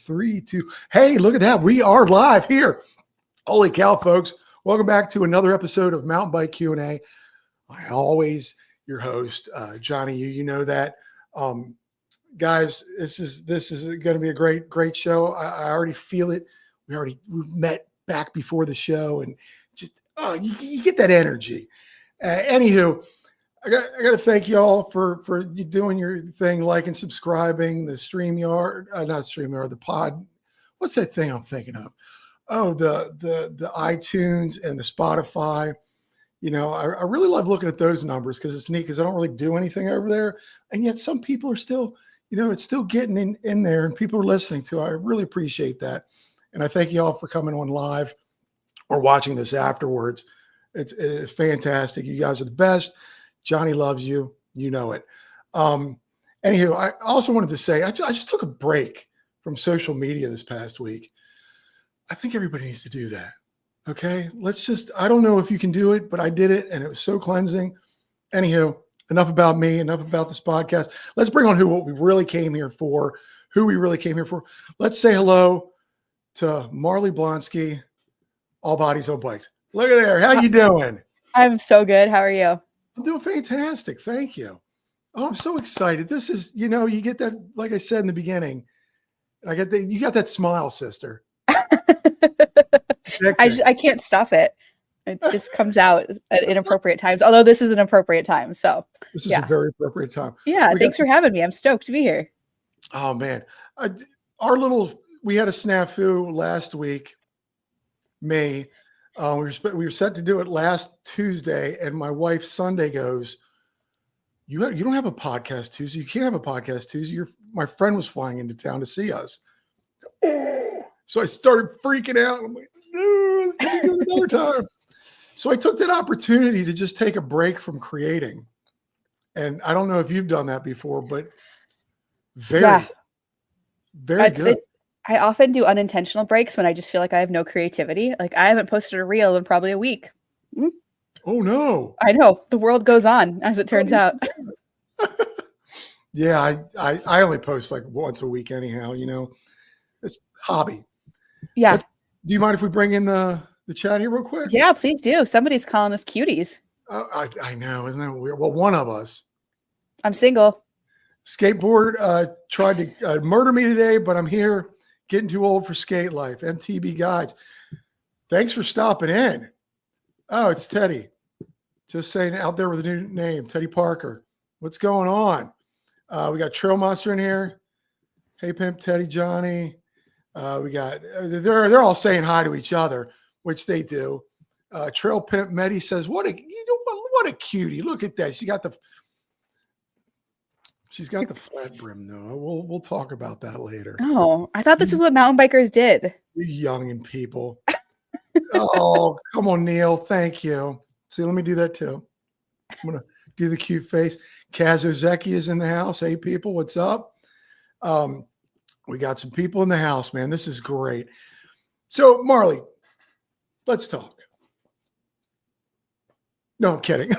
3, 2. Hey, look at that. We are live here. Holy cow, folks. Welcome back to another episode of Mountain Bike Q&A. I always your host, Johnny. You know that. Guys, this is going to be a great show. I already feel it. We met back before the show, and just you get that energy. Anywho, I got to thank y'all for you doing your thing, liking, subscribing, the StreamYard, not StreamYard, the pod. What's that thing I'm thinking of? Oh, the iTunes and the Spotify. You know, I really love looking at those numbers because it's neat because I don't really do anything over there. And yet some people are still, it's still getting in there and people are listening to it. I really appreciate that. And I thank you all for coming on live or watching this afterwards. It's fantastic. You guys are the best. Johnny loves you. You know it. Anywho, I also wanted to say, I just took a break from social media this past week. I think everybody needs to do that. Okay. I don't know if you can do it, but I did it and it was so cleansing. Anywho, enough about me, enough about this podcast. Let's bring on what we really came here for, Let's say hello to Marley Blonsky, All Bodies on Bikes. Look at there. How you doing? I'm so good. How are you? I'm doing fantastic. Thank you. Oh, I'm so excited. This is, you get that, like I said in the beginning, you got that smile, sister. I can't stop it. It just comes out at inappropriate times. Although this is an appropriate time. So this is a very appropriate time. Yeah. Thanks for having me. I'm stoked to be here. Oh man. We had a snafu last week, May. We were set to do it last Tuesday, and my wife Sunday goes, you don't have a podcast Tuesday. You can't have a podcast Tuesday. My friend was flying into town to see us. So I started freaking out. I'm like, no, it's going to do it another time. So I took that opportunity to just take a break from creating. And I don't know if you've done that before, but very good. I often do unintentional breaks when I just feel like I have no creativity. Like I haven't posted a reel in probably a week. Oh no. I know. The world goes on, as it turns out. Yeah, I only post like once a week anyhow, It's hobby. Yeah. Do you mind if we bring in the chat here real quick? Yeah, please do. Somebody's calling us cuties. I know. Isn't that weird? Well, one of us. I'm single. Skateboard tried to murder me today, but I'm here. Getting too old for skate life. MTB Guides. Thanks for stopping in. Oh, it's Teddy. Just saying out there with a new name, Teddy Parker. What's going on? We got Trail Monster in here. Hey, Pimp, Teddy, Johnny. We got they're all saying hi to each other, which they do. Trail Pimp Medi says, "What a cutie! Look at that. She's got the flat brim though. We'll talk about that later." Oh, I thought this is what mountain bikers did. You youngin' people. Oh, come on, Neil. Thank you. See, let me do that too. I'm gonna do the cute face. Kazozeki is in the house. Hey, people, what's up? We got some people in the house, man. This is great. So, Marley, let's talk. No, I'm kidding.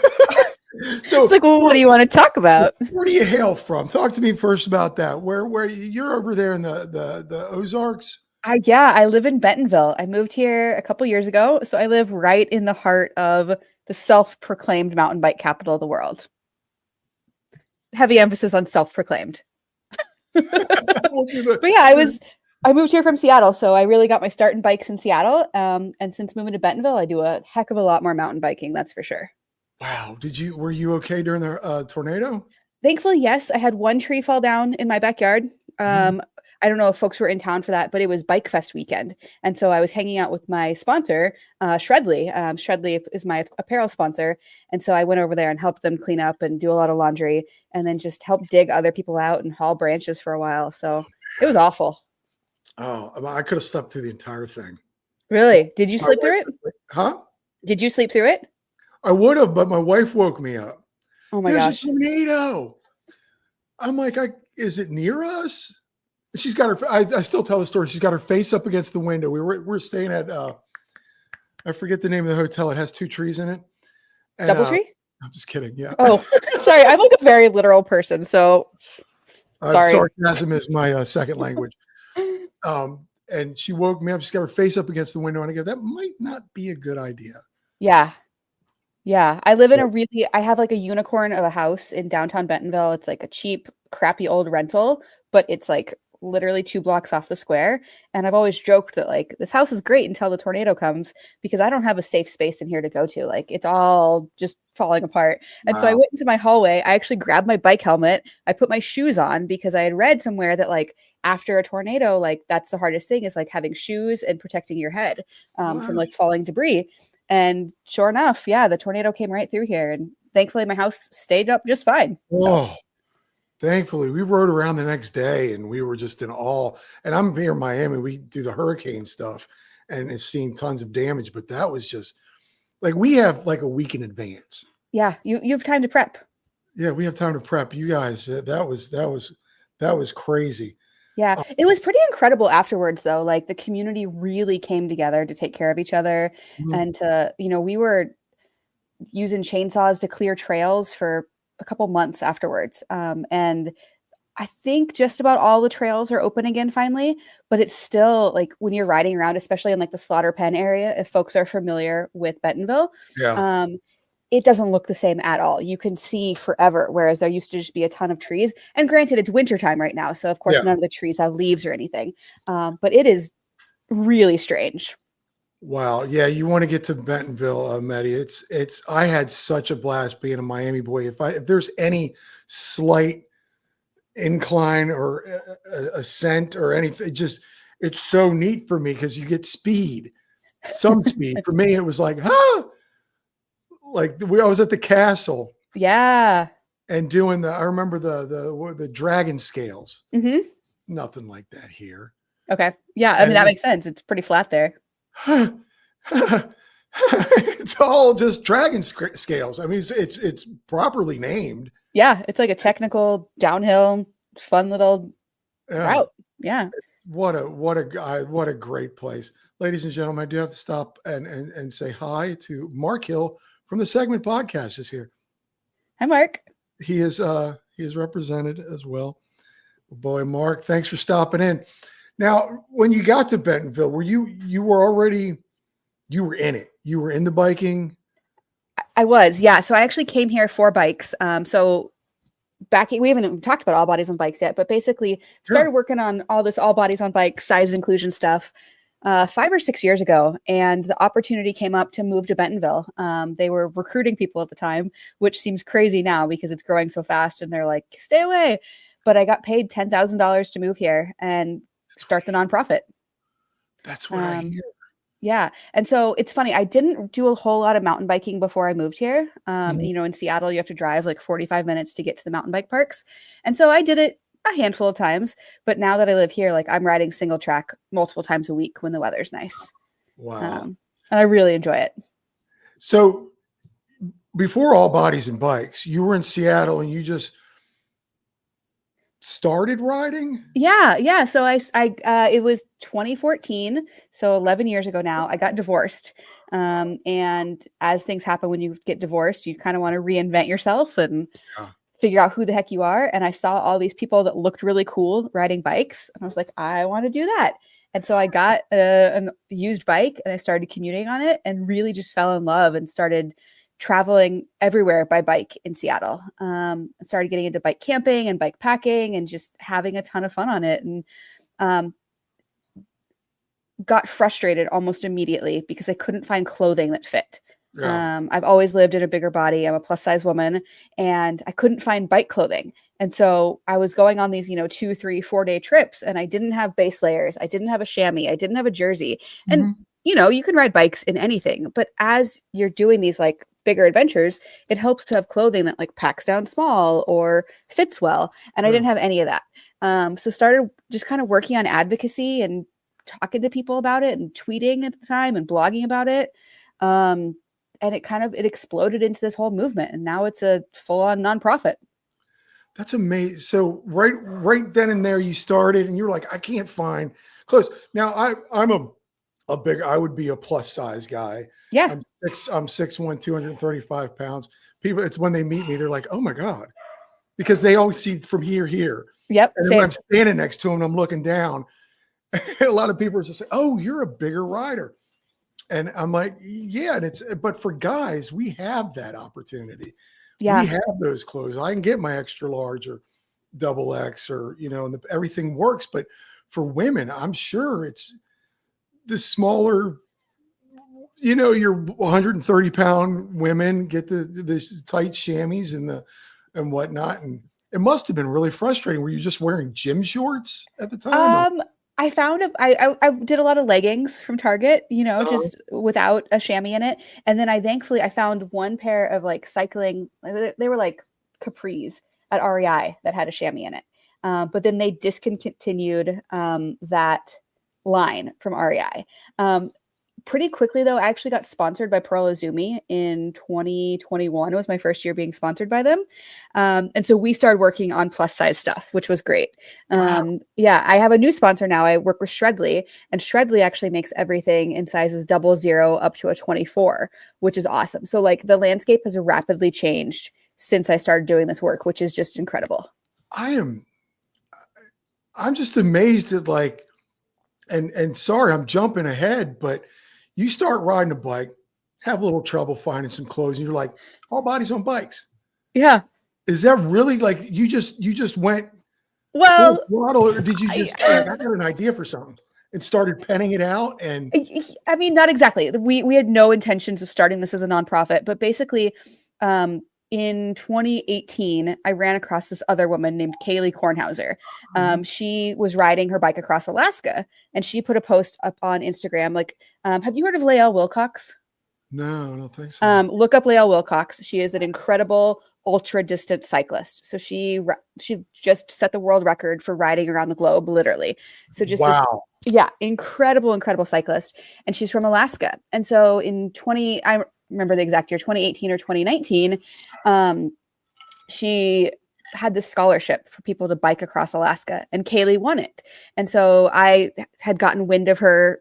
So it's like, well, what do you want to talk about? Where do you hail from? Talk to me first about that. Where you're over there in the Ozarks? I live in Bentonville. I moved here a couple years ago, so I live right in the heart of the self-proclaimed mountain bike capital of the world. Heavy emphasis on self-proclaimed. But yeah, I moved here from Seattle, so I really got my start in bikes in Seattle. And since moving to Bentonville, I do a heck of a lot more mountain biking. That's for sure. Wow. Were you okay during the tornado? Thankfully, yes. I had one tree fall down in my backyard. I don't know if folks were in town for that, but it was Bike Fest weekend. And so I was hanging out with my sponsor, Shredley. Shredley is my apparel sponsor. And so I went over there and helped them clean up and do a lot of laundry and then just help dig other people out and haul branches for a while. So it was awful. Oh, I could have slept through the entire thing. Really? Did you sleep through it? Huh? Did you sleep through it? I would have, but my wife woke me up. Oh my gosh. There's a tornado. I'm like, is it near us? She's got her, I still tell the story. She's got her face up against the window. We're staying at, I forget the name of the hotel. It has 2 trees in it. And, Doubletree? I'm just kidding. Yeah. Oh, sorry. I'm like a very literal person. So sorry. Sarcasm is my second language. And she woke me up. She's got her face up against the window. And I go, that might not be a good idea. Yeah. Yeah. I live in I have like a unicorn of a house in downtown Bentonville. It's like a cheap, crappy old rental, but it's like literally 2 blocks off the square. And I've always joked that like this house is great until the tornado comes because I don't have a safe space in here to go to. Like it's all just falling apart. And so I went into my hallway. I actually grabbed my bike helmet. I put my shoes on because I had read somewhere that like after a tornado, like that's the hardest thing is like having shoes and protecting your head from like falling debris. And sure enough, yeah, the tornado came right through here. And thankfully my house stayed up just fine. Oh, thankfully we rode around the next day and we were just in awe. And I'm here in Miami. We do the hurricane stuff and it's seen tons of damage, but that was just like, we have like a week in advance. Yeah. You have time to prep. Yeah. We have time to prep. You guys, that was crazy. Yeah, it was pretty incredible afterwards, though. Like the community really came together to take care of each other and to, we were using chainsaws to clear trails for a couple months afterwards. And I think just about all the trails are open again finally, but it's still like when you're riding around, especially in like the Slaughter Pen area, if folks are familiar with Bentonville, it doesn't look the same at all. You can see forever, whereas there used to just be a ton of trees. And granted, it's wintertime right now. So, of course, none of the trees have leaves or anything. But it is really strange. Wow. Yeah. You want to get to Bentonville, Maddie. I had such a blast being a Miami boy. If there's any slight incline or ascent or anything, it's so neat for me because you get speed, some speed. For me, it was like, like I was at the castle. Yeah. And doing I remember the dragon scales. Mm-hmm. Nothing like that here. Okay. Yeah. I mean, that makes sense. It's pretty flat there. It's all just dragon scales. I mean, it's properly named. Yeah. It's like a technical downhill, fun little route. Yeah. What a great place. Ladies and gentlemen, I do have to stop and say hi to Mark Hill from the Segment Podcast is here. Hi, Mark. He is represented as well. Boy, Mark, thanks for stopping in. Now, when you got to Bentonville, were you were in it? You were in the biking? I was, yeah. So I actually came here for bikes. So we haven't even talked about all bodies on bikes yet, but basically started working on all this all bodies on bikes, size inclusion stuff 5 or 6 years ago. And the opportunity came up to move to Bentonville. They were recruiting people at the time, which seems crazy now because it's growing so fast and they're like, stay away. But I got paid $10,000 to move here and start the nonprofit. That's what I hear. Yeah. And so it's funny. I didn't do a whole lot of mountain biking before I moved here. In Seattle, you have to drive like 45 minutes to get to the mountain bike parks. And so I did it a handful of times, but now that I live here, like I'm riding single track multiple times a week when the weather's nice. Wow. And I really enjoy it. So before All Bodies and Bikes, you were in Seattle and you just started riding? Yeah. So it was 2014. So 11 years ago now, I got divorced. And as things happen when you get divorced, you kind of want to reinvent yourself and figure out who the heck you are. And I saw all these people that looked really cool riding bikes. And I was like, I want to do that. And so I got a used bike and I started commuting on it and really just fell in love and started traveling everywhere by bike in Seattle. I started getting into bike camping and bike packing and just having a ton of fun on it. And got frustrated almost immediately because I couldn't find clothing that fit. I've always lived in a bigger body. I'm a plus size woman and I couldn't find bike clothing. And so I was going on these, 2, 3, 4 day trips and I didn't have base layers. I didn't have a chamois. I didn't have a jersey. And, you can ride bikes in anything, but as you're doing these like bigger adventures, it helps to have clothing that like packs down small or fits well. And I didn't have any of that. So started just kind of working on advocacy and talking to people about it and tweeting at the time and blogging about it. And it exploded into this whole movement. And now it's a full on nonprofit. That's amazing. So right then and there you started and you were like, I can't find clothes. Now I'm I would be a plus size guy. Yeah. I'm 6'1", 235 pounds. People, it's when they meet me, they're like, oh my God, because they always see from here. Yep. And when I'm standing next to them, I'm looking down a lot of people are just saying, "Oh, you're a bigger rider," and I'm like, "Yeah." And but for guys, we have that opportunity. We Yeah. have those clothes. I can get my extra large or double X, or and everything works. But for women, I'm sure it's the smaller. Your 130-pound women get the tight chamois and whatnot, and it must have been really frustrating. Were you just wearing gym shorts at the time? I found I did a lot of leggings from Target, Uh, just without a chamois in it. And then thankfully I found one pair of like cycling, they were like capris at REI that had a chamois in it. But then they discontinued that line from REI. Pretty quickly though, I actually got sponsored by Pearl Izumi in 2021. It was my first year being sponsored by them. And so we started working on plus size stuff, which was great. wow. Yeah, I have a new sponsor now. I work with Shredly, and Shredly actually makes everything in sizes 00 up to a 24, which is awesome. So like the landscape has rapidly changed since I started doing this work, which is just incredible. I'm just amazed at and sorry, I'm jumping ahead, but you start riding a bike, have a little trouble finding some clothes, and you're like, all bodies on bikes. Yeah. Is that really like you just went full Well, throttle, or did you I, just I got an idea for something and started penning it out? And I mean, not exactly. We had no intentions of starting this as a nonprofit, but basically, in 2018, I ran across this other woman named Kaylee Kornhauser. She was riding her bike across Alaska, and she put a post up on Instagram. Like, have you heard of Lael Wilcox? no, I don't think so. Look up Lael Wilcox. She is an incredible ultra distance cyclist. So she just set the world record for riding around the globe, literally. So just this, Wow. yeah, incredible cyclist. And she's from Alaska. And so I remember the exact year, 2018 or 2019, she had this scholarship for people to bike across Alaska, and Kaylee won it. And so I had gotten wind of her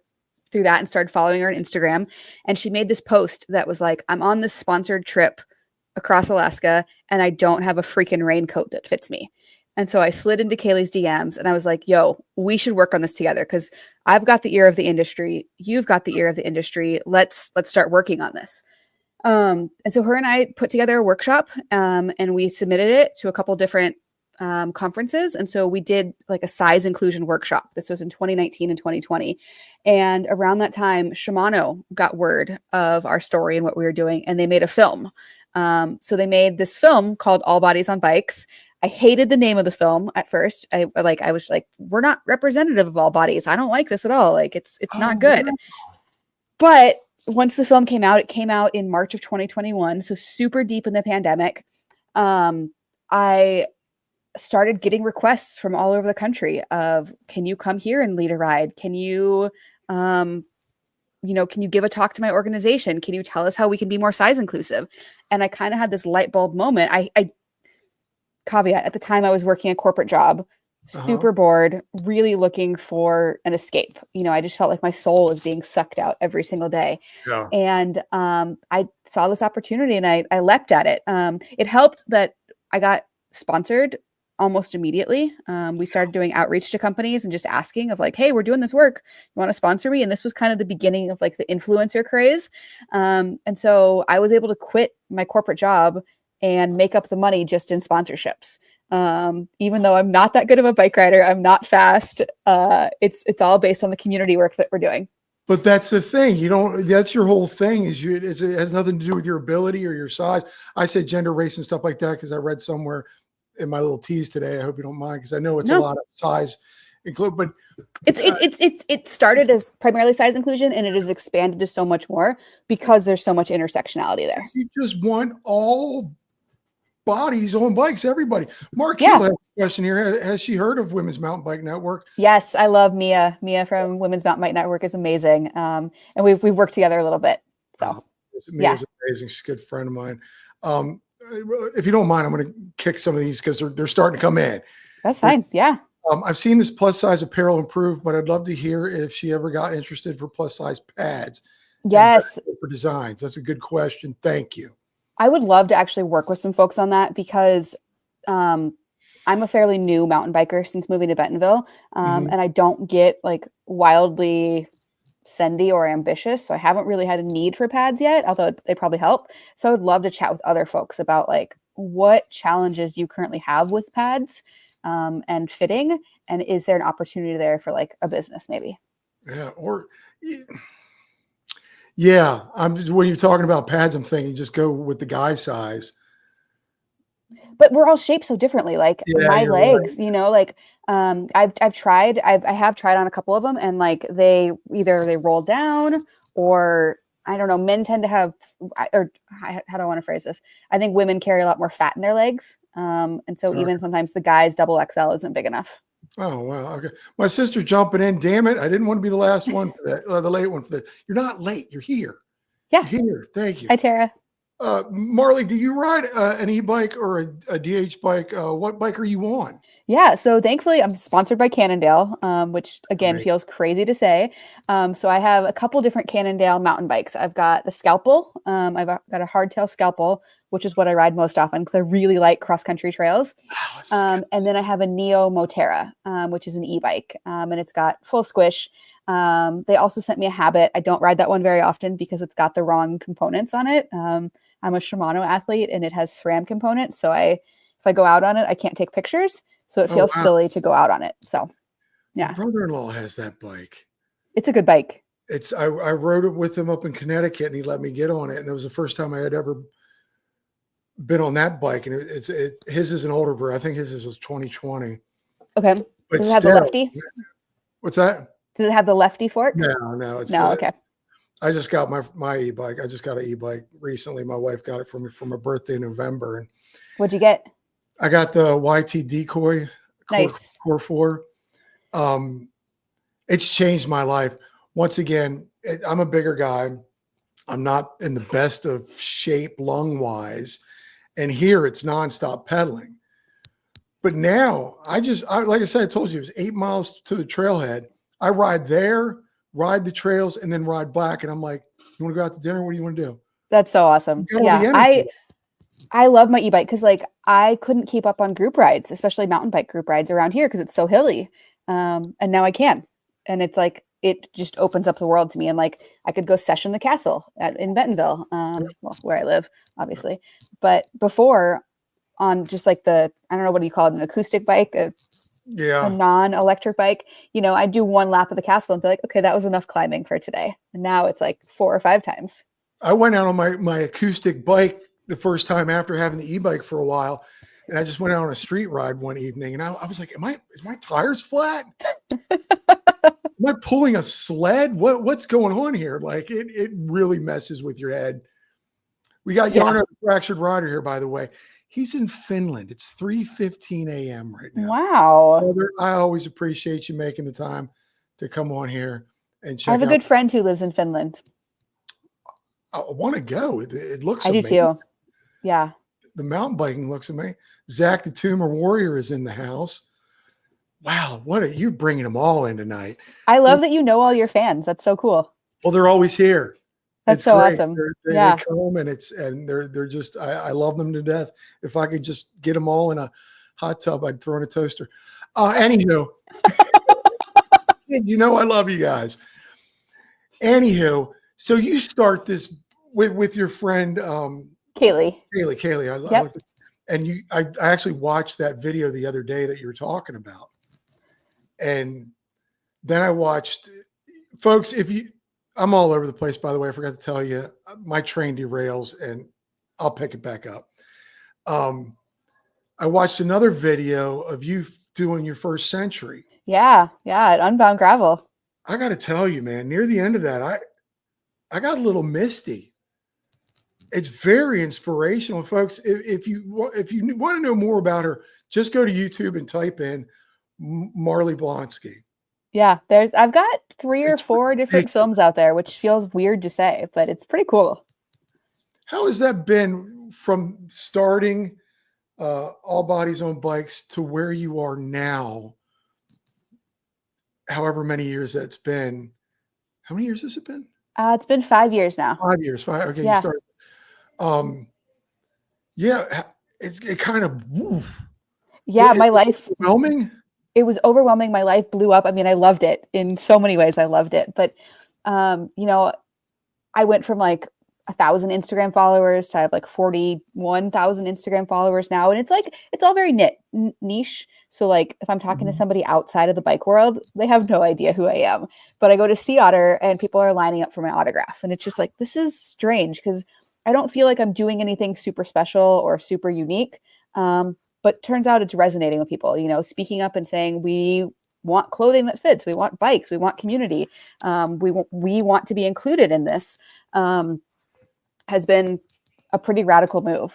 through that and started following her on Instagram. And she made this post that was like, I'm on this sponsored trip across Alaska and I don't have a freaking raincoat that fits me. And so I slid into Kaylee's DMs and I was like, yo, we should work on this together because I've got the ear of the industry. You've got the ear of the industry. Let's start working on this. And so her and I put together a workshop and we submitted it to a couple different conferences. And so we did like a size inclusion workshop. This was in 2019 and 2020. And around that time, Shimano got word of our story and what we were doing, and they made a film. So they made this film called All Bodies on Bikes. I hated the name of the film at first. I was like, we're not representative of all bodies. I don't like this at all. Like it's not good. Wow. But once the film came out, it came out in March of 2021. So super deep in the pandemic. I started getting requests from all over the country of, can you come here and lead a ride? Can you, can you give a talk to my organization? Can you tell us how we can be more size inclusive? And I kind of had this light bulb moment. I caveat, at the time I was working a corporate job, super bored, really looking for an escape. I just felt like my soul was being sucked out every single day. Yeah. And I saw this opportunity and I leapt at it. It helped that I got sponsored almost immediately. We started doing outreach to companies and just asking of like, hey, we're doing this work. You want to sponsor me? And this was kind of the beginning of like the influencer craze. And so I was able to quit my corporate job and make up the money just in sponsorships. Even though I'm not that good of a bike rider, I'm not fast. It's all based on the community work that we're doing. But that's the thing. That's your whole thing it has nothing to do with your ability or your size. I say gender, race, and stuff like that because I read somewhere in my little tease today. I hope you don't mind because I know it's a lot of size include, but it started as primarily size inclusion and it has expanded to so much more because there's so much intersectionality there. You just want all bodies on bikes, everybody. Mark Hill has a question here. Has she heard of Women's Mountain Bike Network? Yes, I love Mia. Mia from Women's Mountain Bike Network is amazing. And we've worked together a little bit. So Mia's amazing. She's a good friend of mine. If you don't mind, I'm going to kick some of these because they're starting to come in. That's fine. Yeah. I've seen this plus size apparel improve, but I'd love to hear if she ever got interested for plus size pads. Yes. For designs. That's a good question. Thank you. I would love to actually work with some folks on that because I'm a fairly new mountain biker since moving to Bentonville. And I don't get like wildly sendy or ambitious, so I haven't really had a need for pads yet, although they probably help. So I would love to chat with other folks about like what challenges you currently have with pads and fitting, and is there an opportunity there for like a business maybe? Yeah. Yeah. When you're talking about pads, I'm thinking just go with the guy size. But we're all shaped so differently. Like Yeah, my you're right. legs, like I have tried on a couple of them, and like they roll down, or I don't know. Men tend to have, or how do I want to phrase this? I think women carry a lot more fat in their legs, and so even sometimes the guys double XL isn't big enough. Oh, wow. Okay. My sister jumping in. Damn it. I didn't want to be the last one for that, the late one for that. You're not late. You're here. Yeah. You're here. Thank you. Hi, Tara. Marley, do you ride an e-bike or a DH bike? What bike are you on? Yeah, so thankfully I'm sponsored by Cannondale, which again feels crazy to say. So I have a couple different Cannondale mountain bikes. I've got the Scalpel. I've got a hardtail Scalpel, which is what I ride most often because I really like cross-country trails. And then I have a Neo Moterra, which is an e-bike, and it's got full squish. They also sent me a Habit. I don't ride that one very often because it's got the wrong components on it. I'm a Shimano athlete and it has SRAM components. So if I go out on it, I can't take pictures. So it feels silly to go out on it. So yeah. My brother-in-law has that bike. It's a good bike. I rode it with him up in Connecticut and he let me get on it. And it was the first time I had ever been on that bike. And his is an older version. I think his is 2020. Okay. But does it have the lefty? What's that? Does it have the lefty fork? No. Okay. I just got my e-bike. I just got an e-bike recently. My wife got it for me for my birthday in November. And what'd you get? I got the YT Decoy nice. Core 4. It's changed my life. Once again, I'm a bigger guy. I'm not in the best of shape lung-wise. And here it's nonstop pedaling. But now like I said, I told you, it was 8 miles to the trailhead. I ride there, ride the trails, and then ride back. And I'm like, you want to go out to dinner? What do you want to do? That's so awesome. Yeah. I love my e-bike because like I couldn't keep up on group rides, especially mountain bike group rides around here because it's so hilly. And now I can. And it's like it just opens up the world to me. And like I could go session the castle in Bentonville, where I live, obviously. But before, on just like I don't know, what do you call it, an acoustic bike, a non-electric bike, I do one lap of the castle and be like, okay, that was enough climbing for today. And now it's like 4 or 5 times. I went out on my acoustic bike the first time after having the e-bike for a while. And I just went out on a street ride one evening and I was like, is my tires flat? Am I pulling a sled? What's going on here? Like it really messes with your head. We got Yarno, the fractured rider here, by the way. He's in Finland. It's 3:15 a.m. right now. Wow. Brother, I always appreciate you making the time to come on here and check out. I have a good friend who lives in Finland. I want to go. It looks amazing. I do too. Yeah. The mountain biking looks amazing. Zach the Tumor Warrior is in the house. Wow. You're bringing them all in tonight. I love that you know all your fans. That's so cool. Well, they're always here. That's so awesome. They come and they're just, I love them to death. If I could just get them all in a hot tub, I'd throw in a toaster. Anywho, I love you guys. Anywho, so you start this with your friend, Kaylee. I and I actually watched that video the other day that you were talking about. And then I watched, folks, I'm all over the place, by the way. I forgot to tell you, my train derails and I'll pick it back up. I watched another video of you doing your first century. Yeah. At Unbound Gravel. I got to tell you, man, near the end of that, I got a little misty. It's very inspirational, folks. If you want to know more about her, just go to YouTube and type in Marley Blonsky. Yeah, I've got 3 or 4 different films out there, which feels weird to say, but it's pretty cool. How has that been from starting All Bodies on Bikes to where you are now? However many years that's been. How many years has it been? It's been 5 years now. 5 years. 5. Okay, yeah. You started. It kind of. Yeah, my life. Overwhelming. it was overwhelming. My life blew up. I mean, I loved it in so many ways. I loved it. But, you know, I went from like 1,000 Instagram followers to I have like 41,000 Instagram followers now. And it's like, it's all very niche. So like if I'm talking to somebody outside of the bike world, they have no idea who I am. But I go to Sea Otter and people are lining up for my autograph. And it's just like, this is strange because I don't feel like I'm doing anything super special or super unique. But turns out it's resonating with people, you know, speaking up and saying, we want clothing that fits. We want bikes. We want community. We want to be included in this. Has been a pretty radical move.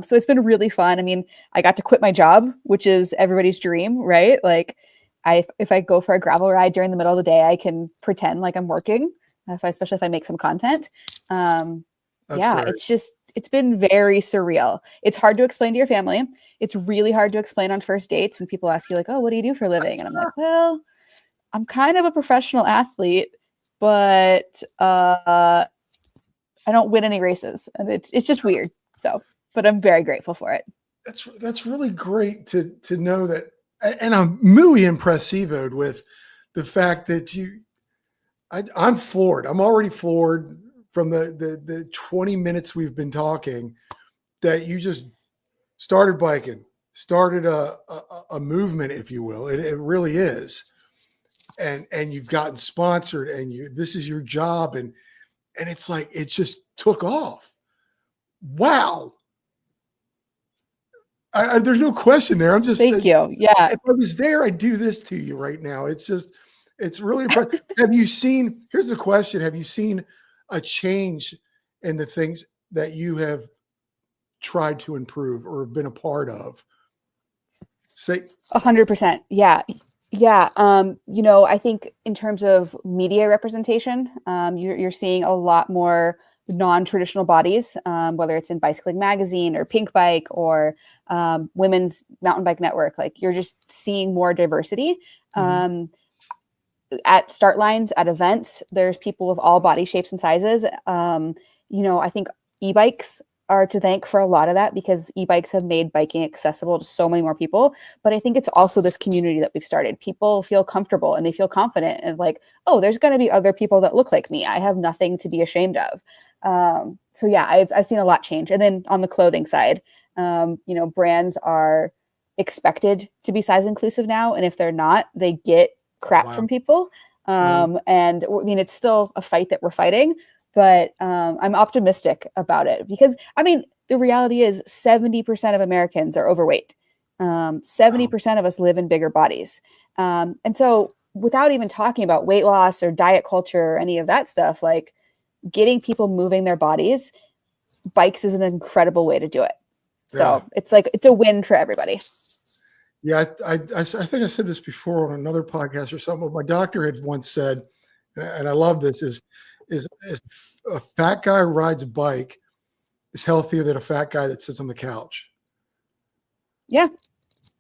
So it's been really fun. I mean, I got to quit my job, which is everybody's dream, right? Like if I go for a gravel ride during the middle of the day, I can pretend like I'm working, especially if I make some content. Yeah, great. it's been very surreal. It's hard to explain to your family. It's really hard to explain on first dates when people ask you like, oh, what do you do for a living? And I'm like, well, I'm kind of a professional athlete, but I don't win any races, and it's just weird. So, but I'm very grateful for it. That's really great to know that, and I'm muy impressivoed with the fact that I'm floored. I'm already floored from the 20 minutes we've been talking that you just started biking, started a movement, if you will. It really is, and you've gotten sponsored, and this is your job, and it's like it just took off. Wow. There's no question there. I'm just thank you. Yeah. If I was there, I'd do this to you right now. It's really impressive. Here's the question. Have you seen a change in the things that you have tried to improve or been a part of? Say 100%. Yeah. Yeah. You know, I think in terms of media representation, you're seeing a lot more non-traditional bodies, whether it's in Bicycling Magazine or Pink Bike or Women's Mountain Bike Network. Like you're just seeing more diversity. At start lines, at events, there's people of all body shapes and sizes. You know, I think e-bikes are to thank for a lot of that because e-bikes have made biking accessible to so many more people. But I think it's also this community that we've started. People feel comfortable and they feel confident and like, oh, there's going to be other people that look like me. I have nothing to be ashamed of. So yeah, I've seen a lot change. And then on the clothing side, you know, brands are expected to be size inclusive now. And if they're not, they get crap from people. And I mean, it's still a fight that we're fighting, but I'm optimistic about it because I mean, the reality is 70% of Americans are overweight. 70% of us live in bigger bodies. And so without even talking about weight loss or diet culture or any of that stuff, like getting people moving their bodies, bikes is an incredible way to do it. So it's like, it's a win for everybody. Yeah, I think I said this before on another podcast or something. What my doctor had once said, and I love this, is a fat guy who rides a bike is healthier than a fat guy that sits on the couch. Yeah.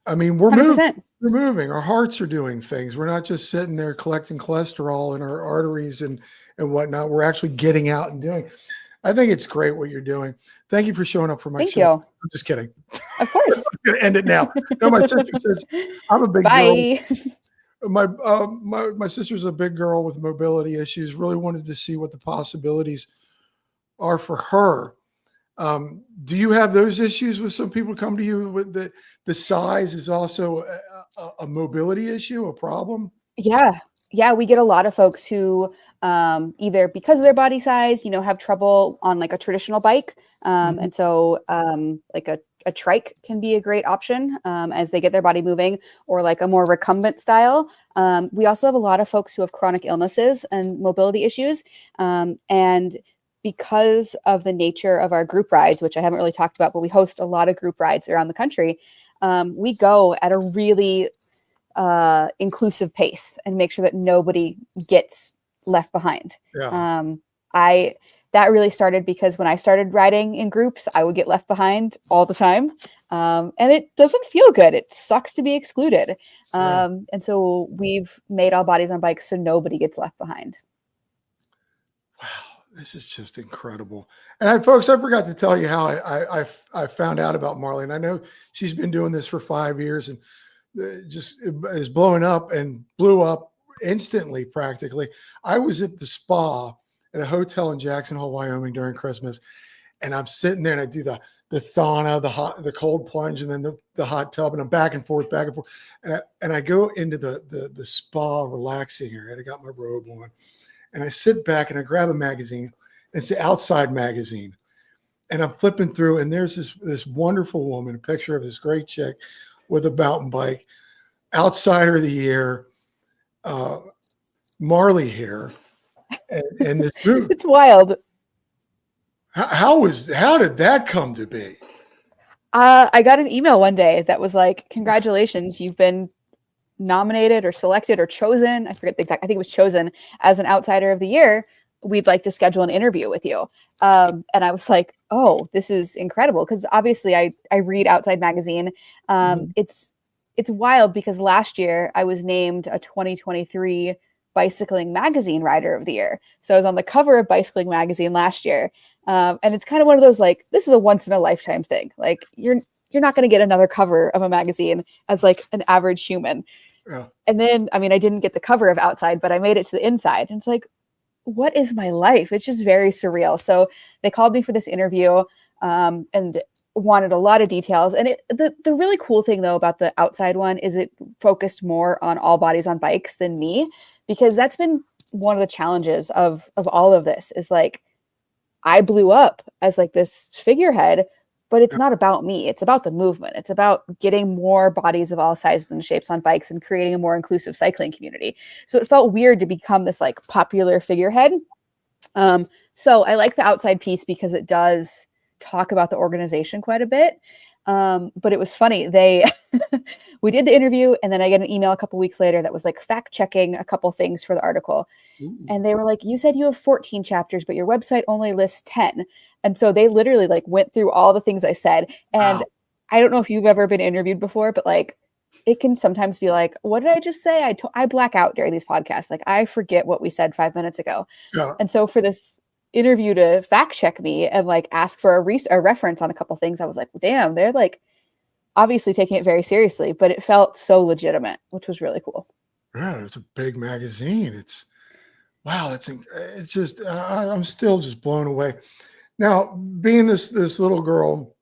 I mean, we're 100%. moving. Our hearts are doing things. We're not just sitting there collecting cholesterol in our arteries and whatnot. We're actually getting out and doing. I think it's great what you're doing. Thank you for showing up for my show. You. I'm just kidding. Of course. I'm going to end it now. No, my sister says I'm a big Bye. girl. My sister's a big girl with mobility issues. Really wanted to see what the possibilities are for her. Do you have those issues with some people come to you with the size is also a mobility issue, a problem? Yeah. Yeah. We get a lot of folks who either because of their body size, you know, have trouble on like a traditional bike. And so like a trike can be a great option as they get their body moving, or like a more recumbent style. We also have a lot of folks who have chronic illnesses and mobility issues. And because of the nature of our group rides, which I haven't really talked about, but we host a lot of group rides around the country. We go at a really inclusive pace and make sure that nobody gets left behind. That really started because when I started riding in groups, I would get left behind all the time. And it doesn't feel good. It sucks to be excluded. And so we've made all bodies on bikes so nobody gets left behind. Wow, this is just incredible. And folks, I forgot to tell you how I found out about Marley. And I know she's been doing this for 5 years. And just is blowing up and blew up instantly, practically. I was at the spa at a hotel in Jackson Hole, Wyoming during Christmas, and I'm sitting there and I do the sauna, the cold plunge, and then the hot tub, and I'm back and forth, and I go into the spa relaxing area. I got my robe on, and I sit back and I grab a magazine. It's the Outside magazine, and I'm flipping through, and there's this wonderful woman, a picture of this great chick with a mountain bike, Outsider of the Year, Marley here, and this dude. It's wild. How did that come to be? I got an email one day that was like, "Congratulations, you've been nominated or selected or chosen." I forget the exact. I think it was chosen as an Outsider of the Year. We'd like to schedule an interview with you. And I was like, "Oh, this is incredible!" Because obviously, I read Outside magazine. It's wild because last year I was named a 2023 Bicycling Magazine Rider of the Year. So I was on the cover of Bicycling Magazine last year. And it's kind of one of those, like, this is a once in a lifetime thing. Like you're not going to get another cover of a magazine as like an average human. Yeah. And then, I mean, I didn't get the cover of Outside, but I made it to the inside. And it's like, what is my life? It's just very surreal. So they called me for this interview and wanted a lot of details. And the really cool thing though about the Outside one is it focused more on all bodies on bikes than me, because that's been one of the challenges of all of this is like, I blew up as like this figurehead, but it's not about me. It's about the movement. It's about getting more bodies of all sizes and shapes on bikes and creating a more inclusive cycling community. So it felt weird to become this like popular figurehead. So I like the Outside piece because it does talk about the organization quite a bit. But it was funny. We did the interview and then I get an email a couple weeks later that was like fact checking a couple things for the article. Ooh. And they were like, "You said you have 14 chapters, but your website only lists 10. And so they literally like went through all the things I said. And wow. I don't know if you've ever been interviewed before, but like, it can sometimes be like, what did I just say? I black out during these podcasts. Like I forget what we said 5 minutes ago. Yeah. And so for this interview to fact check me and like ask for a reference on a couple things, I was like, damn, they're like obviously taking it very seriously, but it felt so legitimate, which was really cool. Yeah, it's a big magazine. It's just I'm still just blown away. Now, being this little girl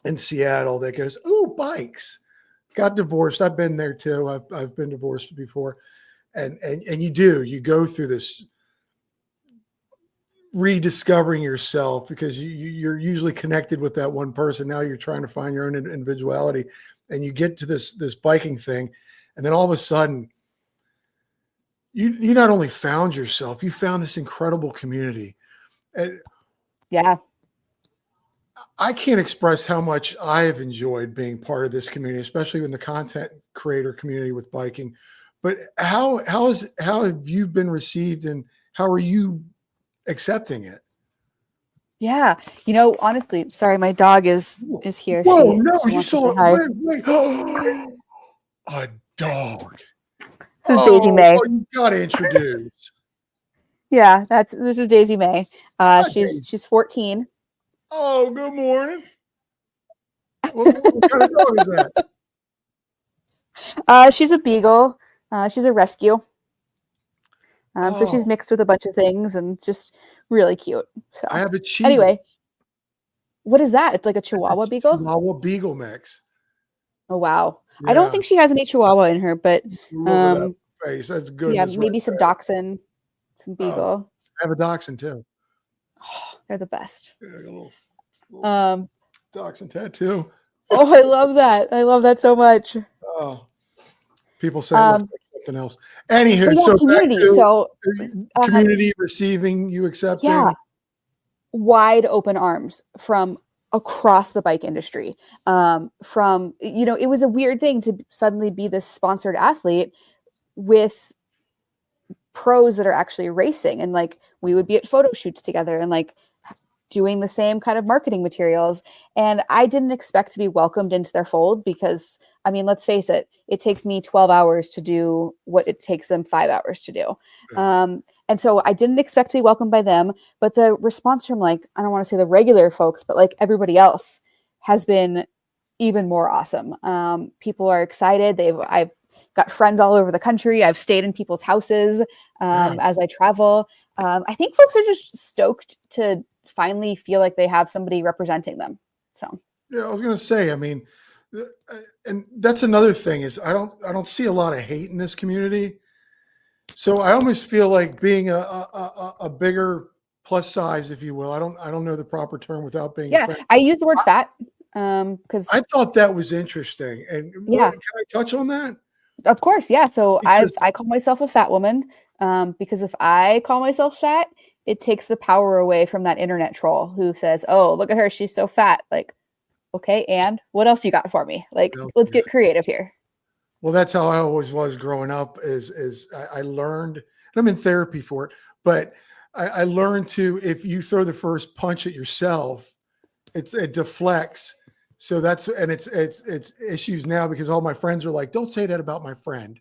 in Seattle that goes, "Ooh, bikes," got divorced. I've been there too. I've been divorced before, and you go through this rediscovering yourself because you're usually connected with that one person. Now you're trying to find your own individuality, and you get to this biking thing, and then all of a sudden you not only found yourself, you found this incredible community. And yeah, I can't express how much I have enjoyed being part of this community, especially in the content creator community with biking. But how have you been received, and how are you accepting it? Yeah, honestly, sorry, my dog is here. Whoa, no, you saw it. Wait. A dog. This is Daisy May. Oh, you gotta introduce. Yeah, this is Daisy May. She's 14. Oh, good morning. What kind of dog is that? She's a beagle. She's a rescue. So she's mixed with a bunch of things and just really cute. So I have a Chihuahua. Anyway, what is that? It's like a Chihuahua beagle? Chihuahua beagle mix. Oh, wow. Yeah. I don't think she has any Chihuahua in her, but that face. That's good. Yeah, maybe some Dachshund, some beagle. I have a Dachshund too. Oh, they're the best. Yeah, a little Dachshund tattoo. Oh, I love that. I love that so much. Oh. People say it looks like something else. Anywho, yeah, so community. Community receiving, you accepting. Yeah. Wide open arms from across the bike industry. It was a weird thing to suddenly be this sponsored athlete with pros that are actually racing. And like, we would be at photo shoots together and like doing the same kind of marketing materials. And I didn't expect to be welcomed into their fold because, I mean, let's face it, it takes me 12 hours to do what it takes them 5 hours to do. Yeah. And so I didn't expect to be welcomed by them, but the response from like, I don't want to say the regular folks, but like everybody else has been even more awesome. People are excited. I've got friends all over the country. I've stayed in people's houses Yeah. as I travel. I think folks are just stoked to finally feel like they have somebody representing them. So Yeah, I was gonna say, I mean, and that's another thing is I don't see a lot of hate in this community. So I almost feel like being a bigger plus size, if you will. I don't know the proper term without being yeah, offensive. I use the word fat because I thought that was interesting. And what yeah, can I touch on that? of course, yeah. So I Because I call myself a fat woman because if I call myself fat, it takes the power away from that internet troll who says, "Oh, look at her, she's so fat." Like, okay, and what else you got for me? Like, well, let's get creative here. well, that's how I always was growing up. Is I learned, and I'm in therapy for it, but I learned to if you throw the first punch at yourself, it deflects. So that's and it's issues now because all my friends are like, don't say that about my friend.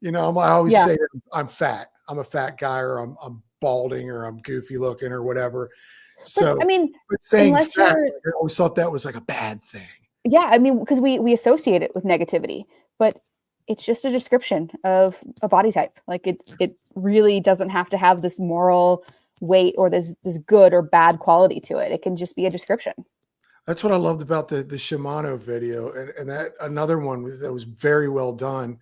I always Yeah, say that I'm fat. I'm a fat guy, or I'm balding, or I'm goofy looking, or whatever. but I So, mean, but saying unless fat, you're like, I always thought that was like a bad thing. yeah, I mean, because we associate it with negativity, but it's just a description of a body type. Like it really doesn't have to have this moral weight or this good or bad quality to it. It can just be a description. That's what I loved about the Shimano video, and that another one that was very well done.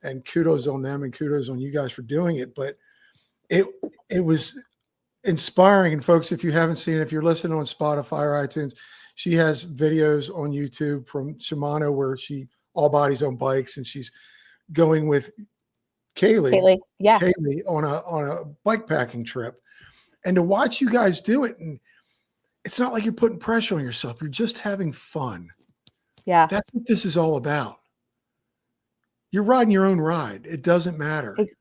And kudos on them, and kudos on you guys for doing it. But it it was inspiring. And folks, if you haven't seen it, if you're listening on Spotify or iTunes, she has videos on YouTube from Shimano where she all bodies on bikes, and she's going with Kaylee, Kaylee, yeah, Kaylee on a bike packing trip. And to watch you guys do it, and it's not like you're putting pressure on yourself. You're just having fun. yeah. That's what this is all about. You're riding your own ride. It doesn't matter. Ex-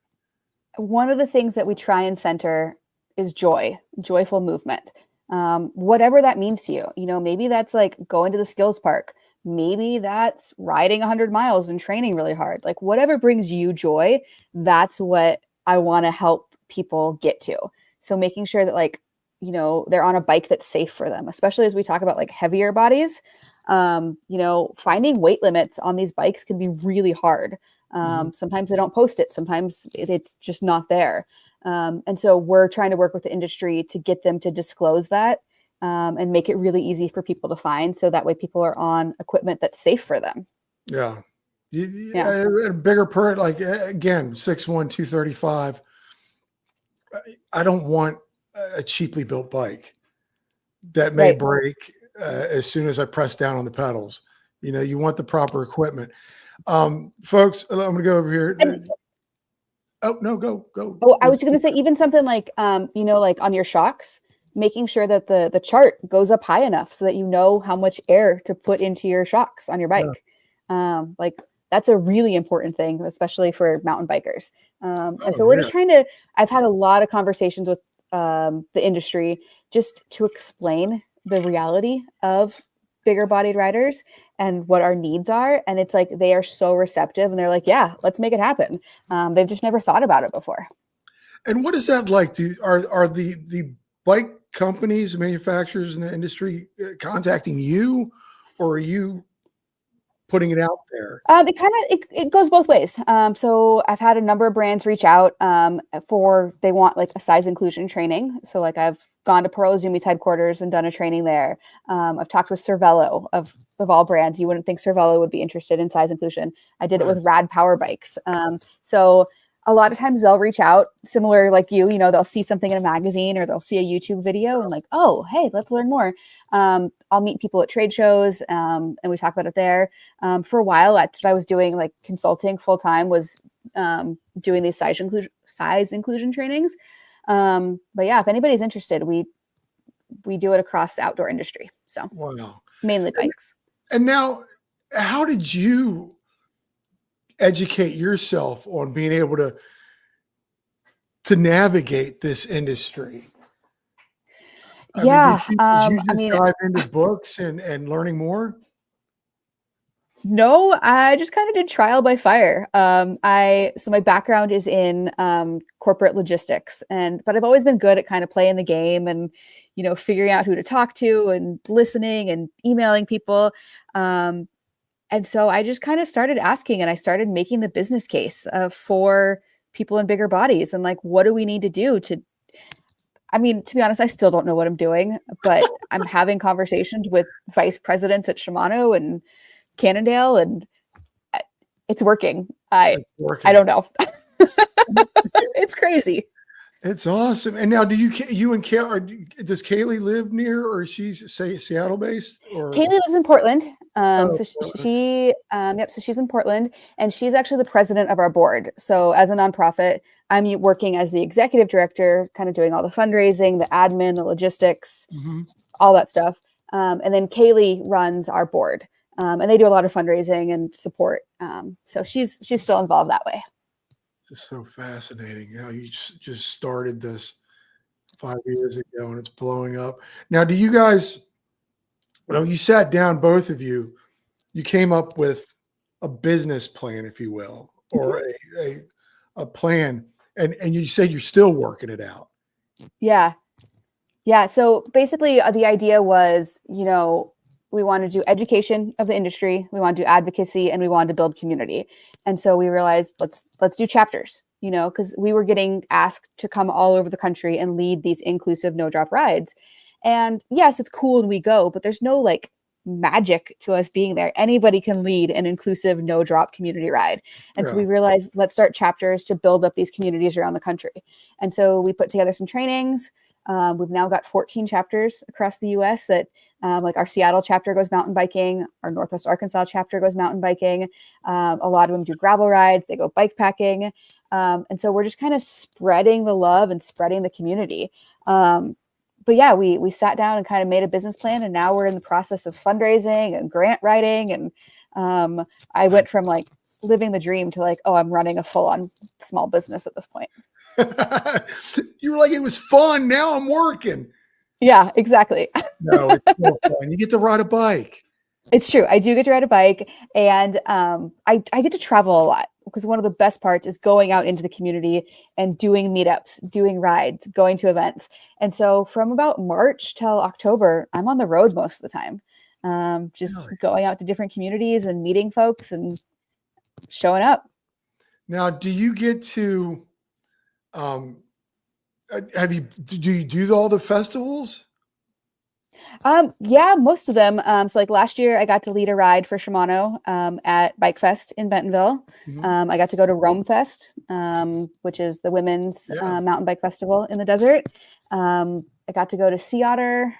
One of the things that we try and center is joy, joyful movement. Whatever that means to you. Maybe that's like going to the skills park. Maybe that's riding 100 miles and training really hard. Like whatever brings you joy, that's what I want to help people get to. So making sure that they're on a bike that's safe for them, especially as we talk about like heavier bodies. Finding weight limits on these bikes can be really hard. Mhm. Sometimes they don't post it. Sometimes it's just not there. And so we're trying to work with the industry to get them to disclose that and make it really easy for people to find. So that way people are on equipment that's safe for them. Yeah. Yeah. A bigger like again, 6'1", 235. I don't want a cheaply built bike that may Right. break as soon as I press down on the pedals. You want the proper equipment. Folks, I'm going to go over here. And Oh, no, go. I was going to say, even something like, like on your shocks, making sure that the chart goes up high enough so that you know how much air to put into your shocks on your Yeah. bike. Like that's a really important thing, especially for mountain bikers. And Oh, so we're yeah. just I've had a lot of conversations with the industry just to explain the reality of bigger bodied riders and what our needs are. And it's like, they are so receptive and they're like, yeah, let's make it happen. They've just never thought about it before. And what is that like? Are the bike companies, manufacturers in the industry contacting you, or are you putting it out there? It goes both ways. So I've had a number of brands reach out they want like a size inclusion training. So like I've gone to Pearl Izumi's headquarters and done a training there. I've talked with Cervelo of all brands. You wouldn't think Cervelo would be interested in size inclusion. I did it Right. with Rad Power Bikes. So a lot of times they'll reach out, similar like they'll see something in a magazine or they'll see a YouTube video and like, oh, hey, let's learn more. I'll meet people at trade shows and we talk about it there. For a while, that's what I was doing, like consulting full time, was doing these size inclusion trainings. But yeah, if anybody's interested, we do it across the outdoor industry. So Wow. mainly bikes. And now, how did you educate yourself on being able to navigate this industry? I mean, Yeah. did you I just mean, dive into books and learning more? No, I just kind of did trial by fire. So my background is in corporate logistics, but I've always been good at kind of playing the game and, figuring out who to talk to and listening and emailing people. And so I just kind of started asking, and I started making the business case for people in bigger bodies, and like, what do we need to do to, I mean, to be honest, I still don't know what I'm doing, but I'm having conversations with vice presidents at Shimano and Cannondale, and it's working. I It's working. don't know. It's crazy. It's awesome. And now, you and does Kaylee live near, or is she Seattle based, or? Kaylee lives in Portland. So Portland. so she's in Portland, and she's actually the president of our board. So as a nonprofit, I'm working as the executive director, kind of doing all the fundraising, the admin, the logistics, all that stuff. And then Kaylee runs our board, and they do a lot of fundraising and support. So she's still involved that way. It's so fascinating how you just started this 5 years ago and it's blowing up. Now, do you guys, you sat down, both of you came up with a business plan, if you will, or a plan, and you said you're still working it out. Yeah. So basically the idea was, we want to do education of the industry, we want to do advocacy, and we want to build community. And so we realized let's do chapters, because we were getting asked to come all over the country and lead these inclusive no drop rides. And yes, it's cool when we go, but there's no like magic to us being there. Anybody can lead an inclusive no drop community ride. And so we realized, let's start chapters to build up these communities around the country. And so we put together some trainings. We've now got 14 chapters across the US that like our Seattle chapter goes mountain biking, our Northwest Arkansas chapter goes mountain biking. A lot of them do gravel rides, they go bike packing. And so we're just kind of spreading the love and spreading the community. But yeah, we sat down and kind of made a business plan, and now we're in the process of fundraising and grant writing. And I went from like living the dream to like, oh, I'm running a full-on small business at this point. You were like, it was fun. Now I'm working. Yeah, exactly. No, it's so fun. You get to ride a bike. It's true. I do get to ride a bike, and I get to travel a lot, because one of the best parts is going out into the community and doing meetups, doing rides, going to events. And so from about March till October, I'm on the road most of the time, just going out to different communities and meeting folks and showing up. Now, do you get to, do you do all the festivals? Yeah, most of them. So like last year I got to lead a ride for Shimano at Bike Fest in Bentonville. I got to go to Rome Fest, which is the women's mountain bike festival in the desert. I got to go to Sea Otter.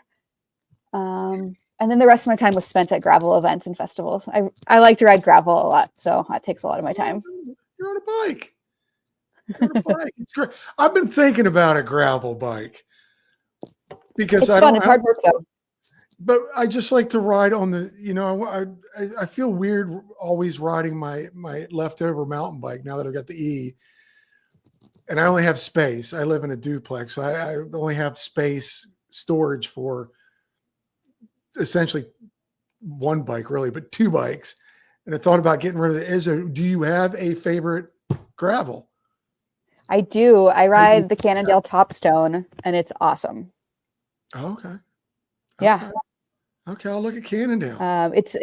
And then the rest of my time was spent at gravel events and festivals. I like to ride gravel a lot, so that takes a lot of my time. You're on a bike. It's great. I've been thinking about a gravel bike because it's fun. It's hard work though. But I just like to ride on the, I feel weird always riding my leftover mountain bike now that I've got the E, and I only have space. I live in a duplex, so I only have space storage for essentially one bike really, but two bikes. And I thought about getting rid of the Izzo. Do you have a favorite gravel? I do. I ride the Cannondale Topstone, and it's awesome. Okay. Yeah. Okay, I'll look at Cannondale. It's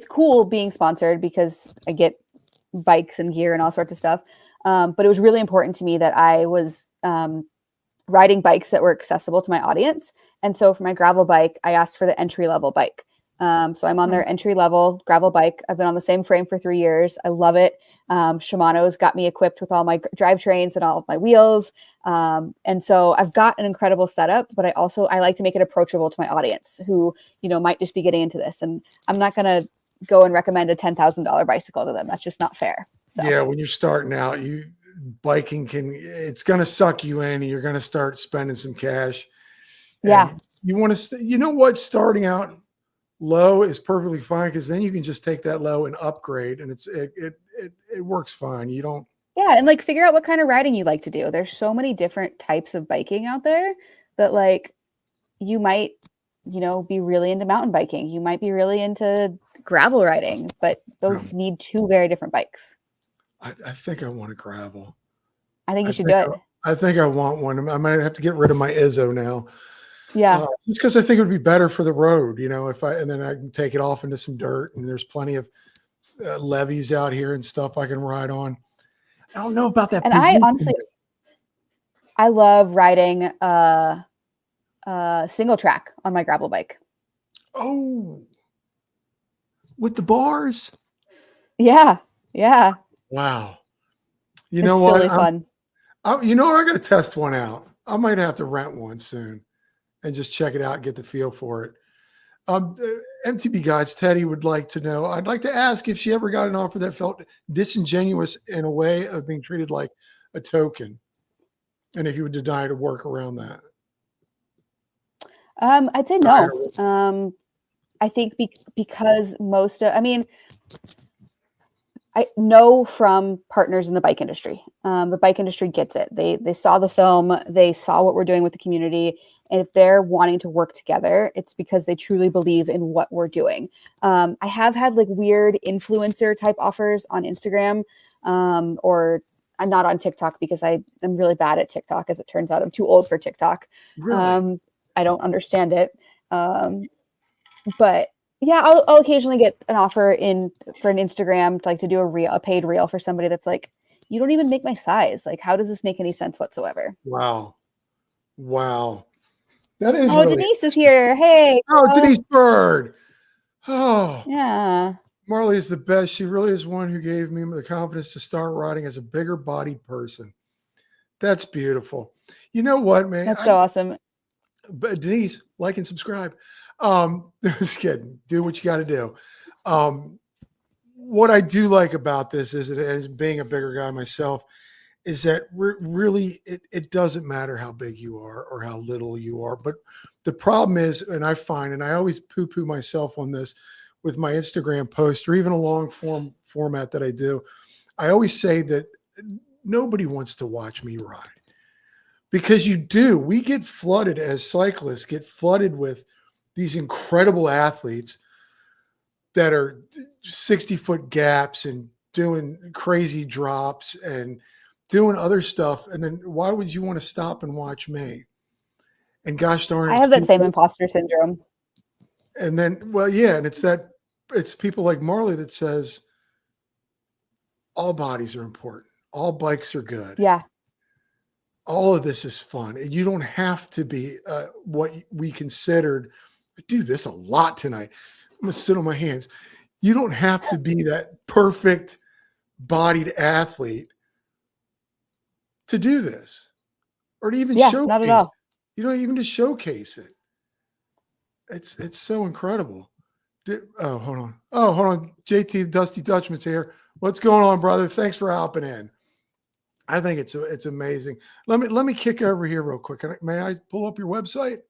cool being sponsored because I get bikes and gear and all sorts of stuff. But it was really important to me that I was riding bikes that were accessible to my audience. And so for my gravel bike, I asked for the entry-level bike. So I'm on their entry-level gravel bike. I've been on the same frame for 3 years. I love it. Shimano's got me equipped with all my drivetrains and all of my wheels. And so I've got an incredible setup, but I like to make it approachable to my audience who, might just be getting into this. And I'm not going to go and recommend a $10,000 bicycle to them. That's just not fair. So. Yeah. When you're starting out, biking it's going to suck you in, and you're going to start spending some cash. Yeah. You want to, starting out low is perfectly fine, because then you can just take that low and upgrade, and it works fine. You don't. Yeah. And figure out what kind of riding you like to do. There's so many different types of biking out there that you might be really into mountain biking. You might be really into gravel riding, but those need two very different bikes. I think I want a gravel. I think you should do it. I think I want one. I might have to get rid of my Izzo now. Yeah. Just because I think it would be better for the road, and then I can take it off into some dirt, and there's plenty of levees out here and stuff I can ride on. I don't know about that. And I honestly, I love riding single track on my gravel bike. Oh, with the bars? Yeah. Yeah. Wow. You know what? It's silly fun. I got to test one out. I might have to rent one soon and just check it out and get the feel for it. MTB Guides, Teddy would like to know, I'd like to ask if she ever got an offer that felt disingenuous in a way of being treated like a token, and if you would deny to work around that. I'd say no. I think because I know from partners in the bike industry. The bike industry gets it. They saw the film, they saw what we're doing with the community. And if they're wanting to work together, it's because they truly believe in what we're doing. I have had like weird influencer type offers on Instagram, or I'm not on TikTok because I am really bad at TikTok. As it turns out, I'm too old for TikTok. Really? I don't understand it. But yeah, I'll occasionally get an offer for an Instagram to do a paid reel for somebody that's like, you don't even make my size. Like, how does this make any sense whatsoever? Wow. That is. Really Denise is here. Hey. Oh, Denise Bird. Oh, yeah. Marley is the best. She really is one who gave me the confidence to start riding as a bigger bodied person. That's beautiful. You know what, man? That's so awesome. But Denise, like and subscribe. Just kidding. Do what you got to do. What I do like about this is, as being a bigger guy myself, is that really it doesn't matter how big you are or how little you are. But the problem is, and I find, and I always poo-poo myself on this with my Instagram post or even a long format that I do, I always say that nobody wants to watch me ride. Because we get flooded as cyclists, get flooded with these incredible athletes that are 60-foot gaps and doing crazy drops and doing other stuff. And then why would you want to stop and watch me? And gosh darn it. I have that same imposter syndrome. And then, well, yeah. And it's people like Marley that says all bodies are important. All bikes are good. Yeah. All of this is fun. And you don't have to be what we considered. I do this a lot tonight. I'm going to sit on my hands. You don't have to be that perfect bodied athlete to do this or to even showcase not at all. Even to showcase it. It's so incredible. Hold on. JT Dusty Dutchman's here. What's going on, brother? Thanks for hopping in. I think it's amazing. Let me kick over here real quick. May I pull up your website?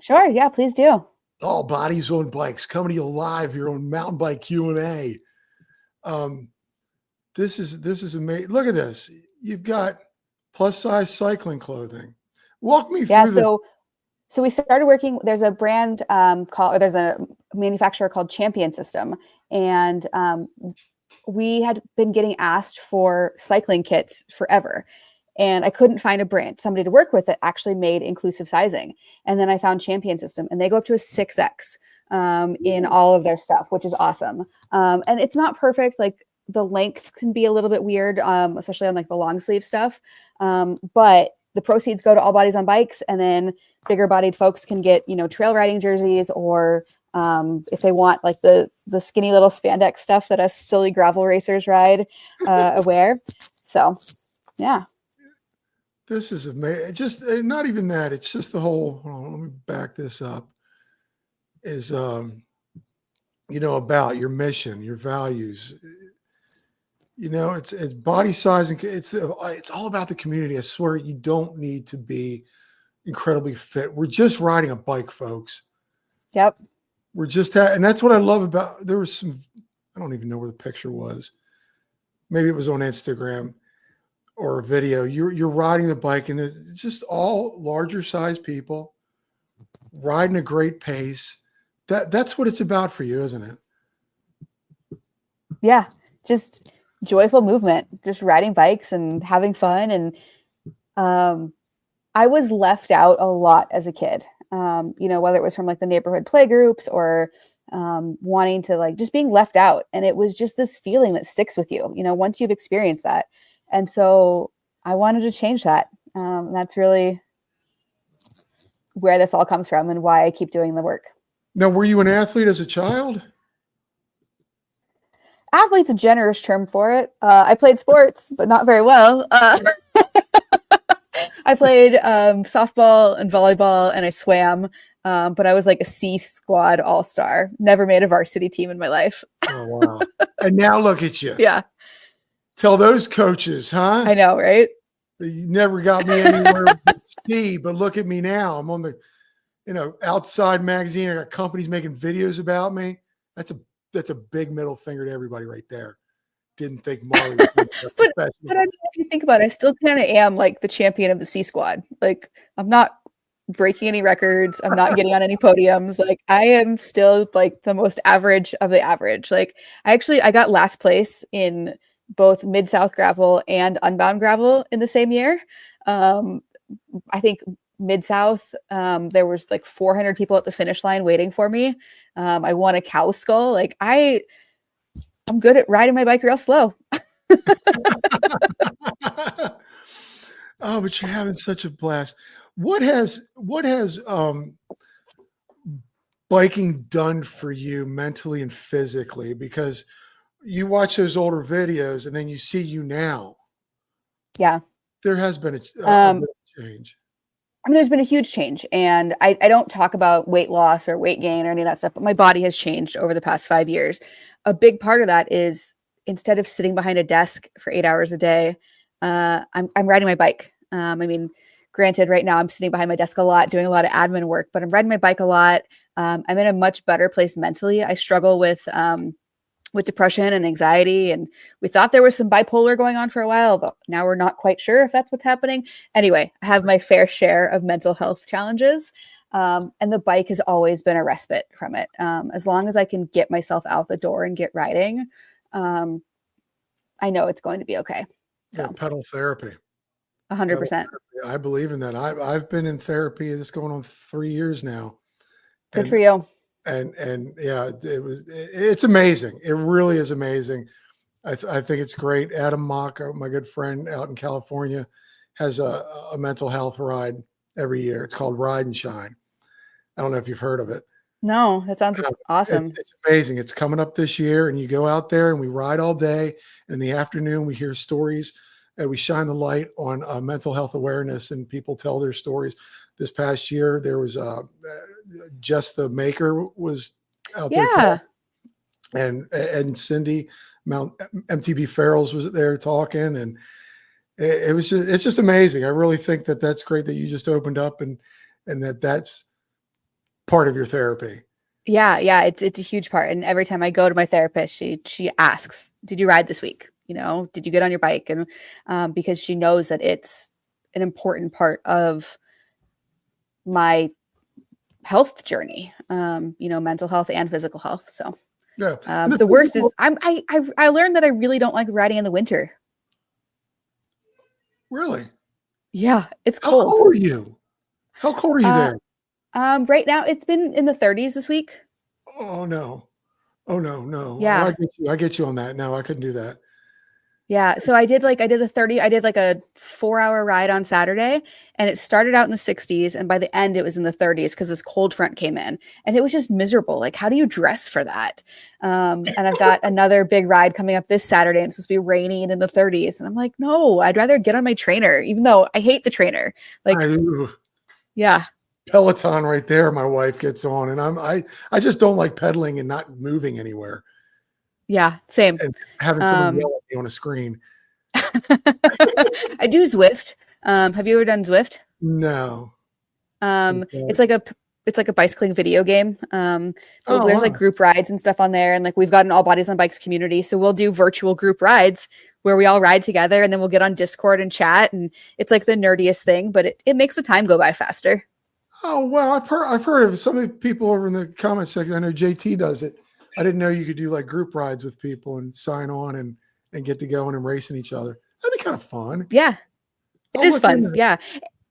Sure. Yeah, please do. All Bodies on Bikes coming to you live here on Mountain Bike Q&A. This is amazing. Look at this. You've got plus size cycling clothing. Walk me through. Yeah. So we started working. There's a brand there's a manufacturer called Champion System, and we had been getting asked for cycling kits forever. And I couldn't find somebody to work with that actually made inclusive sizing. And then I found Champion System, and they go up to a 6X in all of their stuff, which is awesome. And it's not perfect. Like the length can be a little bit weird, especially on like the long sleeve stuff. But the proceeds go to All Bodies on Bikes, and then bigger bodied folks can get, trail riding jerseys, or if they want like the skinny little spandex stuff that us silly gravel racers ride, wear. So, yeah. This is amazing. Just not even that. It's just the whole, hold on, let me back this up, is, about your mission, your values. It's body size, and it's all about the community. I swear you don't need to be incredibly fit. We're just riding a bike, folks. Yep. We're just, and that's what I love about, there was some, I don't even know where the picture was. Maybe it was on Instagram or a video. You're riding the bike, and there's just all larger size people riding a great pace. That's what it's about for you, isn't it? Yeah, just joyful movement, just riding bikes and having fun. And I was left out a lot as a kid, whether it was from like the neighborhood play groups or wanting to like just being left out. And it was just this feeling that sticks with you, once you've experienced that. And so I wanted to change that. That's really where this all comes from and why I keep doing the work. Now, were you an athlete as a child? Athlete's a generous term for it. I played sports, but not very well. I played softball and volleyball, and I swam, but I was like a C squad all-star. Never made a varsity team in my life. Oh, wow. And now look at you. Yeah. Tell those coaches, huh? I know, right? You never got me anywhere but C, but look at me now. I'm on the, Outside magazine. I got companies making videos about me. That's a big middle finger to everybody right there. Didn't think Marley was but I mean, if you think about it, I still kind of am like the champion of the C squad. Like, I'm not breaking any records. I'm not getting on any podiums. Like, I am still like the most average of the average. Like, I got last place in both Mid-South gravel and Unbound gravel in the same year. I think Mid-South, there was like 400 people at the finish line waiting for me. I won a cow skull. Like, I'm good at riding my bike real slow. Oh, but you're having such a blast. What has biking done for you mentally and physically? Because you watch those older videos and then you see you now. Yeah. There has been a change. I mean, there's been a huge change, and I don't talk about weight loss or weight gain or any of that stuff, but my body has changed over the past 5 years. A big part of that is instead of sitting behind a desk for 8 hours a day, I'm riding my bike. I mean, granted, right now I'm sitting behind my desk a lot, doing a lot of admin work, but I'm riding my bike a lot. I'm in a much better place mentally. I struggle with depression and anxiety, and we thought there was some bipolar going on for a while, but now we're not quite sure if that's what's happening. Anyway, I have my fair share of mental health challenges, and the bike has always been a respite from it. As long as I can get myself out the door and get riding, I know it's going to be okay. So, yeah, pedal therapy. 100%. I believe in that. I've been in therapy. It's going on 3 years now. Good for you. And yeah, it's amazing. It really is amazing. I think it's great. Adam Mock, my good friend out in California, has a mental health ride every year. It's called Ride and Shine. I don't know if you've heard of it. No, that sounds awesome. It's amazing. It's coming up this year, and you go out there and we ride all day. And in the afternoon, we hear stories and we shine the light on mental health awareness, and people tell their stories. This past year, there was Just the Maker was out there, and Cindy Mount MTB Farrells was there talking, and it's just amazing. I really think that's great that you just opened up and that's part of your therapy. Yeah, it's a huge part. And every time I go to my therapist, she asks, "Did you ride this week? Did you get on your bike?" And because she knows that it's an important part of my health journey, mental health and physical health. So yeah, the worst is I learned that I really don't like riding in the winter. Really? Yeah, it's How cold. cold are you? How cold are you there? Right now it's been in the 30s this week. Oh no. No. Yeah. I get you on that. No, I couldn't do that. Yeah. So I did like a 4-hour ride on Saturday, and it started out in the 60s. And by the end it was in the 30s because this cold front came in, and it was just miserable. Like, how do you dress for that? And I've got another big ride coming up this Saturday, and it's supposed to be rainy and in the 30s. And I'm like, no, I'd rather get on my trainer, even though I hate the trainer. Like, yeah. Peloton right there. My wife gets on, and I just don't like pedaling and not moving anywhere. Yeah, same. And having someone yell at me on a screen. I do Zwift. Have you ever done Zwift? No. It's like a bicycling video game. There's like group rides and stuff on there, and like we've got an All Bodies on Bikes community, so we'll do virtual group rides where we all ride together, and then we'll get on Discord and chat, and it's like the nerdiest thing, but it makes the time go by faster. Oh, well, I've heard of some of the people over in the comment section. I know JT does it. I didn't know you could do like group rides with people and sign on and get to going and racing each other. That'd be kind of fun. Yeah, it I'll is look in fun. that. Yeah.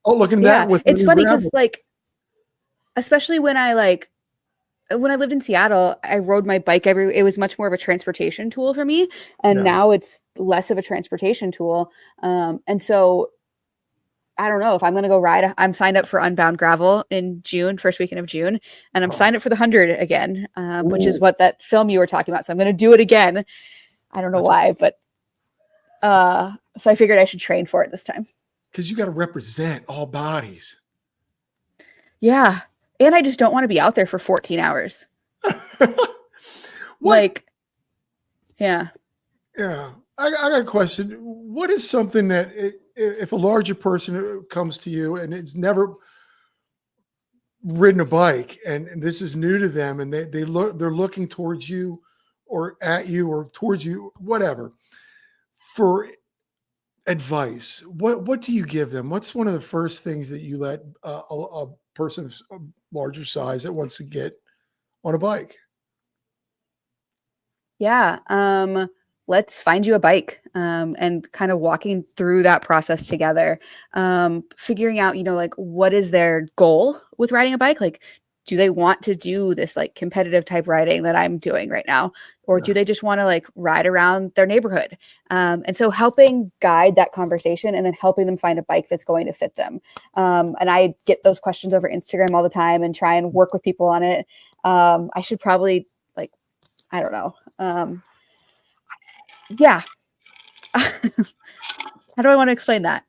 I'll look in that Yeah. with the It's new funny because gravel. like, especially when I lived in Seattle, I rode my bike it was much more of a transportation tool for me. And Yeah. now it's less of a transportation tool. And so I don't know if I'm going to go ride. I'm signed up for Unbound Gravel in June, first weekend of June, and I'm signed up for the 100 again, which is Ooh, what that film you were talking about. So I'm going to do it again. I don't know that's why, but so I figured I should train for it this time. because you got to represent all bodies. Yeah. And I just don't want to be out there for 14 hours. What? Like, yeah. Yeah. I got a question. What is something that if a larger person comes to you and it's never ridden a bike and this is new to them and they're looking towards you or at you or towards you, whatever, for advice, what do you give them? What's one of the first things that you let a person of larger size that wants to get on a bike? Yeah. Let's find you a bike, and kind of walking through that process together. Figuring out, like what is their goal with riding a bike? Like, do they want to do this like competitive type riding that I'm doing right now? Or Yeah. do they just want to like ride around their neighborhood? And so helping guide that conversation and then helping them find a bike that's going to fit them. And I get those questions over Instagram all the time and try and work with people on it. I should probably like, I don't know. Yeah. How do I want to explain that?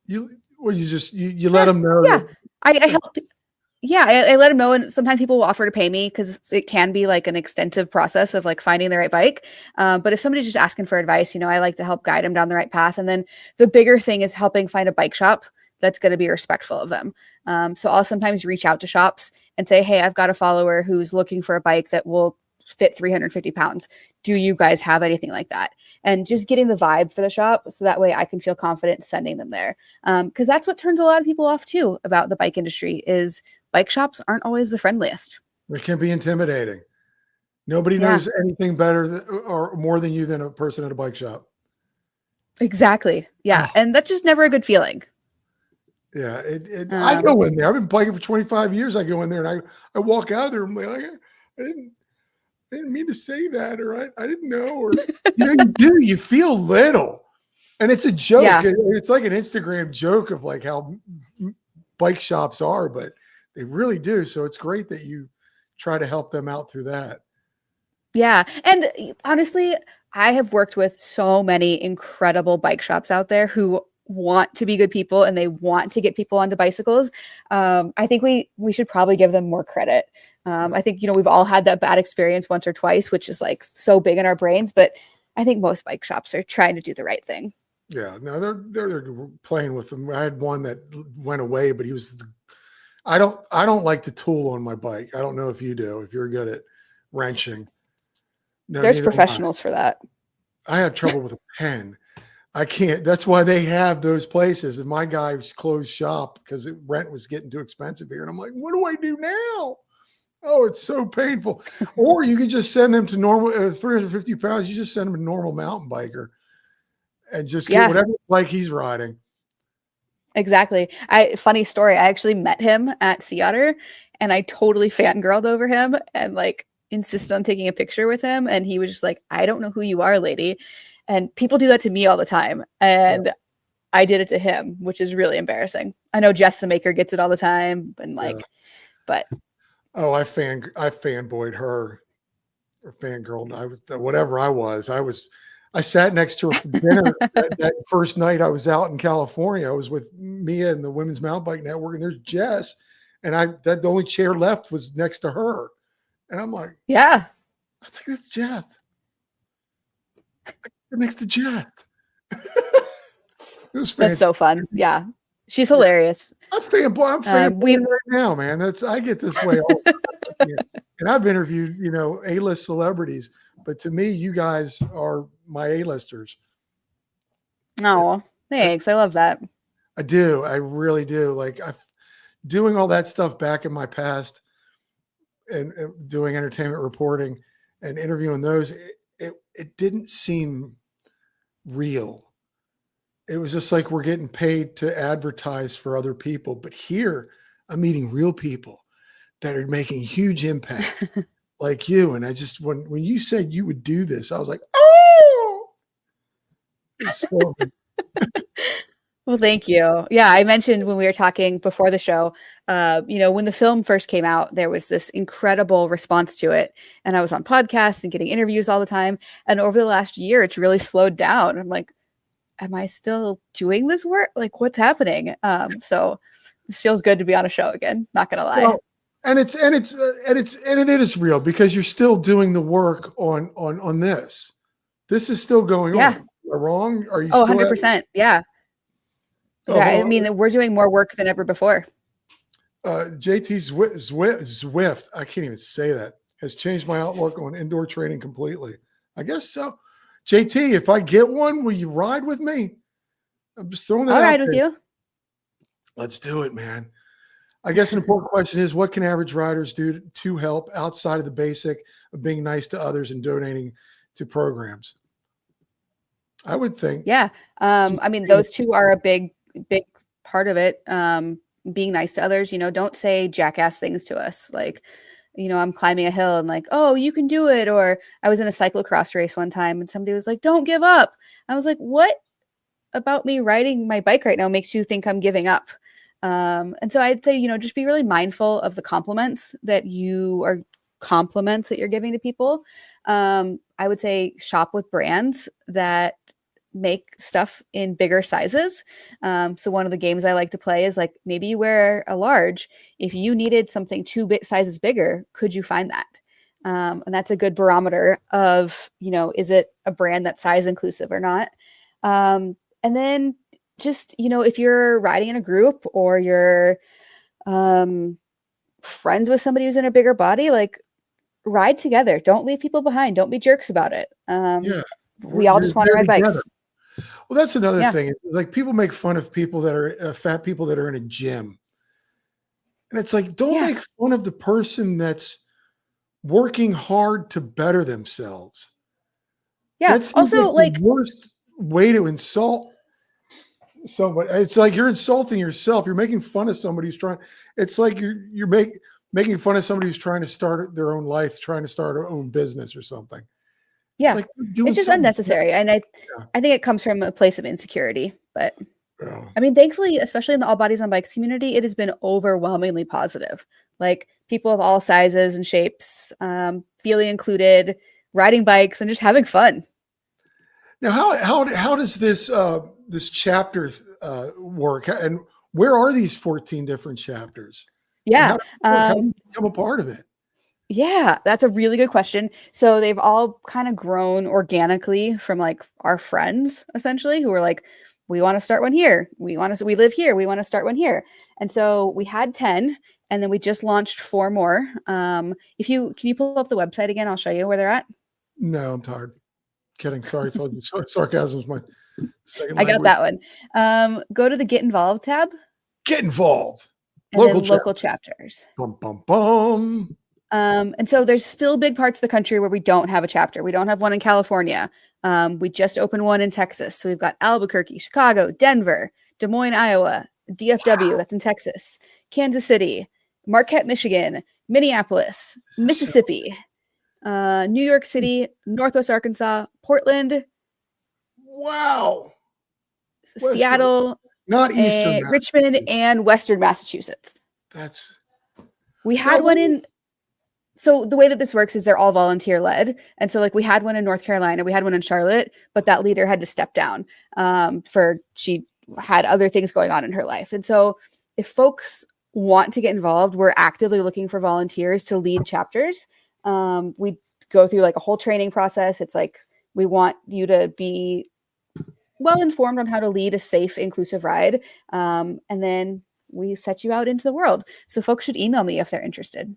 You you let them know Yeah. that. I help. Yeah, I let them know, and sometimes people will offer to pay me because it can be like an extensive process of like finding the right bike. But if somebody's just asking for advice, I like to help guide them down the right path. And then the bigger thing is helping find a bike shop that's going to be respectful of them. So I'll sometimes reach out to shops and say, "Hey, I've got a follower who's looking for a bike that will fit 350 pounds. Do you guys have anything like that?" And just getting the vibe for the shop so that way I can feel confident sending them there. Because that's what turns a lot of people off too about the bike industry is bike shops aren't always the friendliest. It can be intimidating. Nobody Yeah, knows anything better or more than you than a person at a bike shop. exactly. Yeah. Oh, And that's just never a good feeling. yeah. I Um, go in there. I've been biking for 25 years. I go in there and I walk out of there. I'm like, I didn't mean to say that, or I didn't know, or you do. You feel little, and it's a joke. yeah. It's like an Instagram joke of like how bike shops are, but they really do. So it's great that you try to help them out through that. Yeah. And honestly, I have worked with so many incredible bike shops out there who want to be good people and they want to get people onto bicycles. I think we should probably give them more credit. I think, we've all had that bad experience once or twice, which is like so big in our brains, but I think most bike shops are trying to do the right thing. Yeah, no, they're playing with them. I had one that went away, but he was. I don't like to tool on my bike. I don't know if you do. If you're good at wrenching, no, There's neither am I. professionals for that. I have trouble with a pen. I can't. That's why they have those places. And my guy was closed shop because rent was getting too expensive here. And I'm like, what do I do now? Oh, it's so painful. Or you can just send them to normal 350 pounds. You just send them to normal mountain biker and just get Yeah, whatever bike he's riding. exactly. Funny story. I actually met him at Sea Otter and I totally fangirled over him and like insisted on taking a picture with him. And he was just like, I don't know who you are, lady. And people do that to me all the time. Yeah. And I did it to him, which is really embarrassing. I know Jess the Maker gets it all the time, and Yeah. but Oh, I fanboyed her or fangirl. I was whatever I was. I sat next to her for dinner that first night I was out in California. I was with Mia and the Women's Mountain Bike Network, and there's Jess, and the only chair left was next to her, and I'm like, yeah, I think that's Jess. Next to Jess. It was that's fantastic. so fun. Yeah, she's hilarious. I'm fanboying We right now, man. I get this way all the time. Yeah. And I've interviewed, A-list celebrities, but to me, you guys are my A-listers. Oh, thanks. I love that. I do. I really do. Like doing all that stuff back in my past and doing entertainment reporting and interviewing those, it didn't seem real. It was just like we're getting paid to advertise for other people. But here I'm meeting real people that are making huge impact like you. And I just, when you said you would do this, I was like, oh, it's so Well, thank you. Yeah, I mentioned when we were talking before the show, when the film first came out, there was this incredible response to it. And I was on podcasts and getting interviews all the time. And over the last year, it's really slowed down. I'm like, am I still doing this work? Like, what's happening? So this feels good to be on a show again. Not gonna lie. well, and it is real because you're still doing the work on this. This is still going Yeah. on. Am I wrong? Are you Oh, still 100%. Yeah. Oh, Yeah. hold I on. mean, we're doing more work than ever before. JT Zwift, I can't even say that, has changed my outlook on indoor training completely. I guess so. JT, if I get one, will you ride with me? I'm just throwing that I'll out ride with there. you. Let's do it, man. I guess an important question is, what can average riders do to help outside of the basic of being nice to others and donating to programs? I would think. Yeah. I mean, those two are a big part of it. Being nice to others, don't say jackass things to us. Like, I'm climbing a hill and like, oh, you can do it. Or I was in a cyclocross race one time and somebody was like, don't give up. I was like, what about me riding my bike right now makes you think I'm giving up? And so I'd say, just be really mindful of the compliments that you're giving to people. I would say shop with brands that make stuff in bigger sizes. So one of the games I like to play is like, maybe you wear a large. If you needed something two sizes bigger, could you find that? And that's a good barometer of, is it a brand that's size inclusive or not? And then just, if you're riding in a group or you're friends with somebody who's in a bigger body, like ride together. Don't leave people behind. Don't be jerks about it. Yeah. We all You're just want to there ride together. bikes. Well, that's another Yeah. thing. Like people make fun of people that are fat people that are in a gym. And it's like, don't Yeah. make fun of the person that's working hard to better themselves. Yeah. That seems like Also, the like, worst way to insult somebody. It's like you're insulting yourself. You're making fun of somebody who's trying. It's like you're making fun of somebody who's trying to start their own life, trying to start their own business or something. yeah, It's like doing it's just something unnecessary. And I think it comes from a place of insecurity. But I mean, thankfully, especially in the All Bodies on Bikes community, it has been overwhelmingly positive. Like people of all sizes and shapes, feeling included, riding bikes, and just having fun. Now, how does this chapter work, and where are these 14 different chapters? Yeah. How do you become a part of it? Yeah, that's a really good question. So they've all kind of grown organically from like our friends, essentially, who were like, we want to start one here. We live here. We want to start one here. And so we had 10, and then we just launched 4 more. Can you pull up the website again? I'll show you where they're at. No, I'm tired. Kidding. Sorry, I told you. Sarcasm is my second I got language. that one. Go to the Get Involved tab. Get involved. And local chapters. Bum, bum, bum. And so there's still big parts of the country where we don't have a chapter. We don't have one in California. We just opened one in Texas. So we've got Albuquerque, Chicago, Denver, Des Moines, Iowa, DFW, that's in Texas, Kansas City, Marquette, Michigan, Minneapolis, Mississippi, New York City, Northwest Arkansas, Portland. Wow. Seattle, not Eastern, Richmond, and Western Massachusetts. We had one in. So the way that this works is they're all volunteer led. And so like we had one in North Carolina, we had one in Charlotte, but that leader had to step down she had other things going on in her life. And so if folks want to get involved, we're actively looking for volunteers to lead chapters. We go through like a whole training process. It's like, we want you to be well informed on how to lead a safe, inclusive ride. And then we set you out into the world. So folks should email me if they're interested.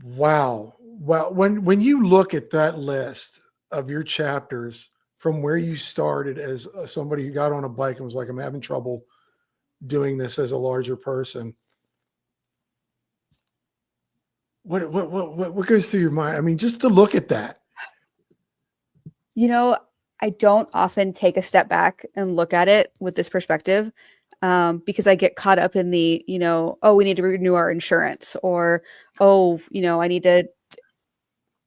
Wow. Well, when you look at that list of your chapters from where you started as somebody who got on a bike and was like, I'm having trouble doing this as a larger person. What goes through your mind? I mean, just to look at that. I don't often take a step back and look at it with this perspective, because I get caught up in the, oh, we need to renew our insurance, or, oh, I need to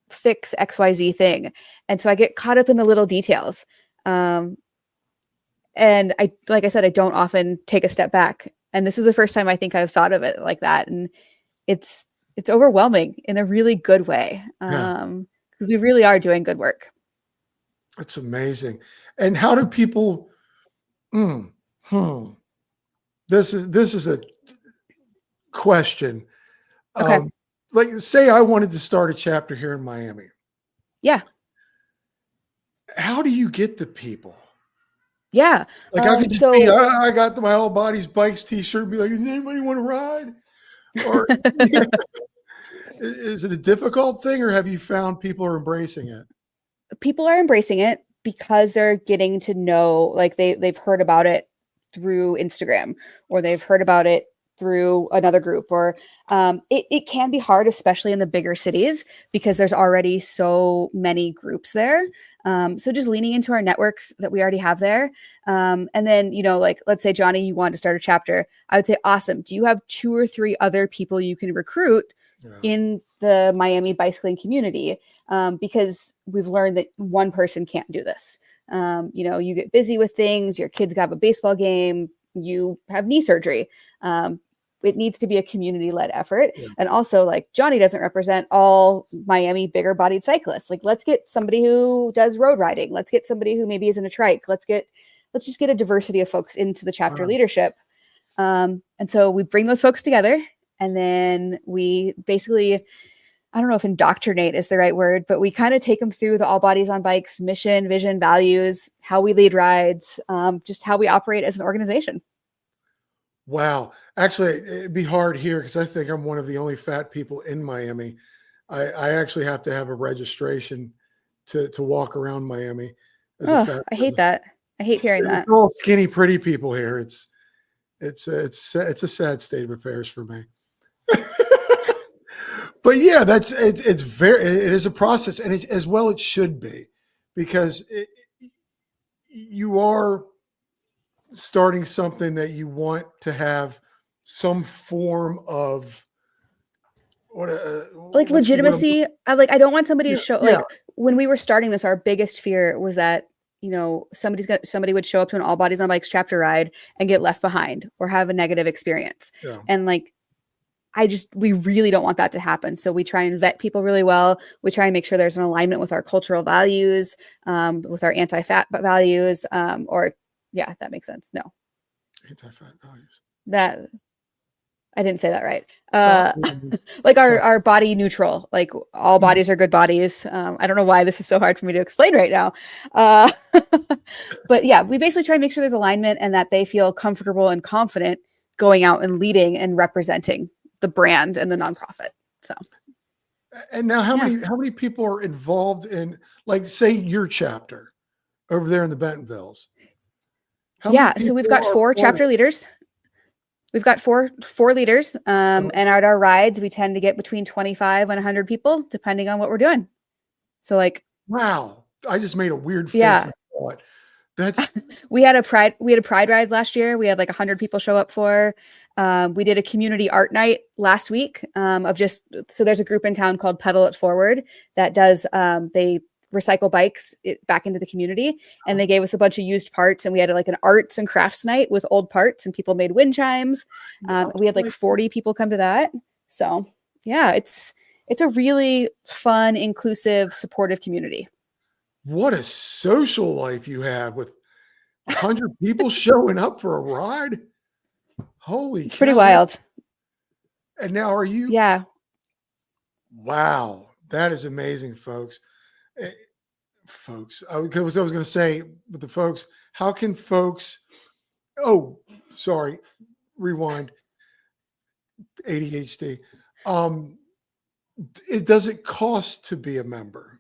fix XYZ thing. And so I get caught up in the little details. And like I said, I don't often take a step back. And this is the first time I think I've thought of it like that. And it's overwhelming in a really good way. Because we really are doing good work. It's amazing. And how do people, this is a question. Okay. Like, say I wanted to start a chapter here in Miami. Yeah. How do you get the people? Yeah. Like, I could just I got my All Bodies Bikes t-shirt and be like, does anybody want to ride? Or is it a difficult thing, or have you found people are embracing it? People are embracing it because they're getting to know, like they've heard about it through Instagram, or they've heard about it through another group, or it can be hard, especially in the bigger cities, because there's already so many groups there. So just leaning into our networks that we already have there. And then, like, let's say, Johnny, you want to start a chapter. I would say, awesome. Do you have 2 or 3 other people you can recruit in the Miami bicycling community? Because we've learned that one person can't do this. You get busy with things, your kids have a baseball game, you have knee surgery. It needs to be a community-led effort. Yeah. And also, like, Johnny doesn't represent all Miami bigger bodied cyclists. Like, let's get somebody who does road riding. Let's get somebody who maybe is in a trike. Let's just get a diversity of folks into the chapter leadership. And so we bring those folks together, and then we basically, I don't know if indoctrinate is the right word, but we kind of take them through the All Bodies on Bikes mission, vision, values, how we lead rides, just how we operate as an organization. Wow. Actually, it'd be hard here because I think I'm one of the only fat people in Miami. I actually have to have a registration to walk around Miami. I hate that. I hate hearing that. It's all skinny, pretty people here. It's a sad state of affairs for me. But yeah, it is a process, and as well it should be, because you are starting something that you want to have some form of like legitimacy. I don't want somebody to show, like, when we were starting this, our biggest fear was that, somebody would show up to an All Bodies on Bikes chapter ride and get left behind or have a negative experience. Yeah. And like, we really don't want that to happen. So we try and vet people really well. We try and make sure there's an alignment with our cultural values, with our anti-fat values, if that makes sense. No. Anti-fat values. That I didn't say that right. Like our body neutral, like all bodies are good bodies. I don't know why this is so hard for me to explain right now. But yeah, we basically try and make sure there's alignment and that they feel comfortable and confident going out and leading and representing the brand and the nonprofit. So. And now how many people are involved in, like, say, your chapter over there in the Bentonvilles? So we've got 4 chapter leaders. We've got four leaders. And at our rides, we tend to get between 25 and 100 people, depending on what we're doing. So, like, wow, I just made a weird face. Yeah. That's we had a pride ride last year. We had like 100 people show up for. We did a community art night last week so there's a group in town called Pedal It Forward that does, they recycle bikes back into the community, and they gave us a bunch of used parts, and we had like an arts and crafts night with old parts, and people made wind chimes. We had like 40 people come to that. So yeah, it's a really fun, inclusive, supportive community. What a social life you have with 100 people showing up for a ride. Holy It's pretty wild. And now are you? Yeah. Wow. That is amazing, folks. I was going to say, with the folks, how can folks, rewind, ADHD. Does it cost to be a member?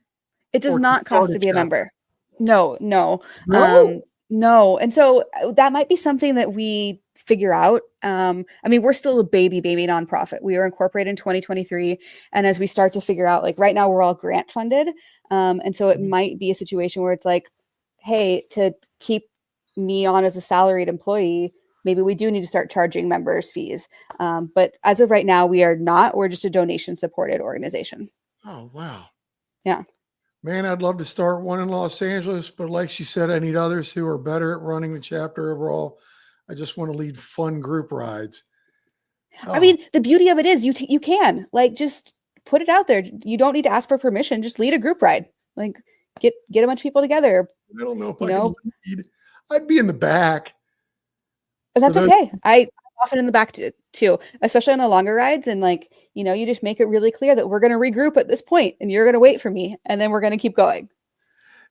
It does not cost to be a member. No, no. No. No. And so that might be something that we figure out. I mean, we're still a baby nonprofit. We were incorporated in 2023. And as we start to figure out, like right now, we're all grant funded. And so it might be a situation where it's like, hey, to keep me on as a salaried employee, maybe we do need to start charging members fees. But as of right now, we are not. We're just a donation supported organization. Oh, wow. Yeah. Man, I'd love to start one in Los Angeles, but like she said, I need others who are better at running the chapter overall. I just want to lead fun group rides. I Oh, mean, the beauty of it is you can like just put it out there. You don't need to ask for permission. Just lead a group ride. Like get a bunch of people together. I don't know if You I could know, lead. I'd be in the back. but For that's those, okay. I'm often in the back too, especially on the longer rides. And like you just make it really clear that we're going to regroup at this point, and you're going to wait for me, and then we're going to keep going.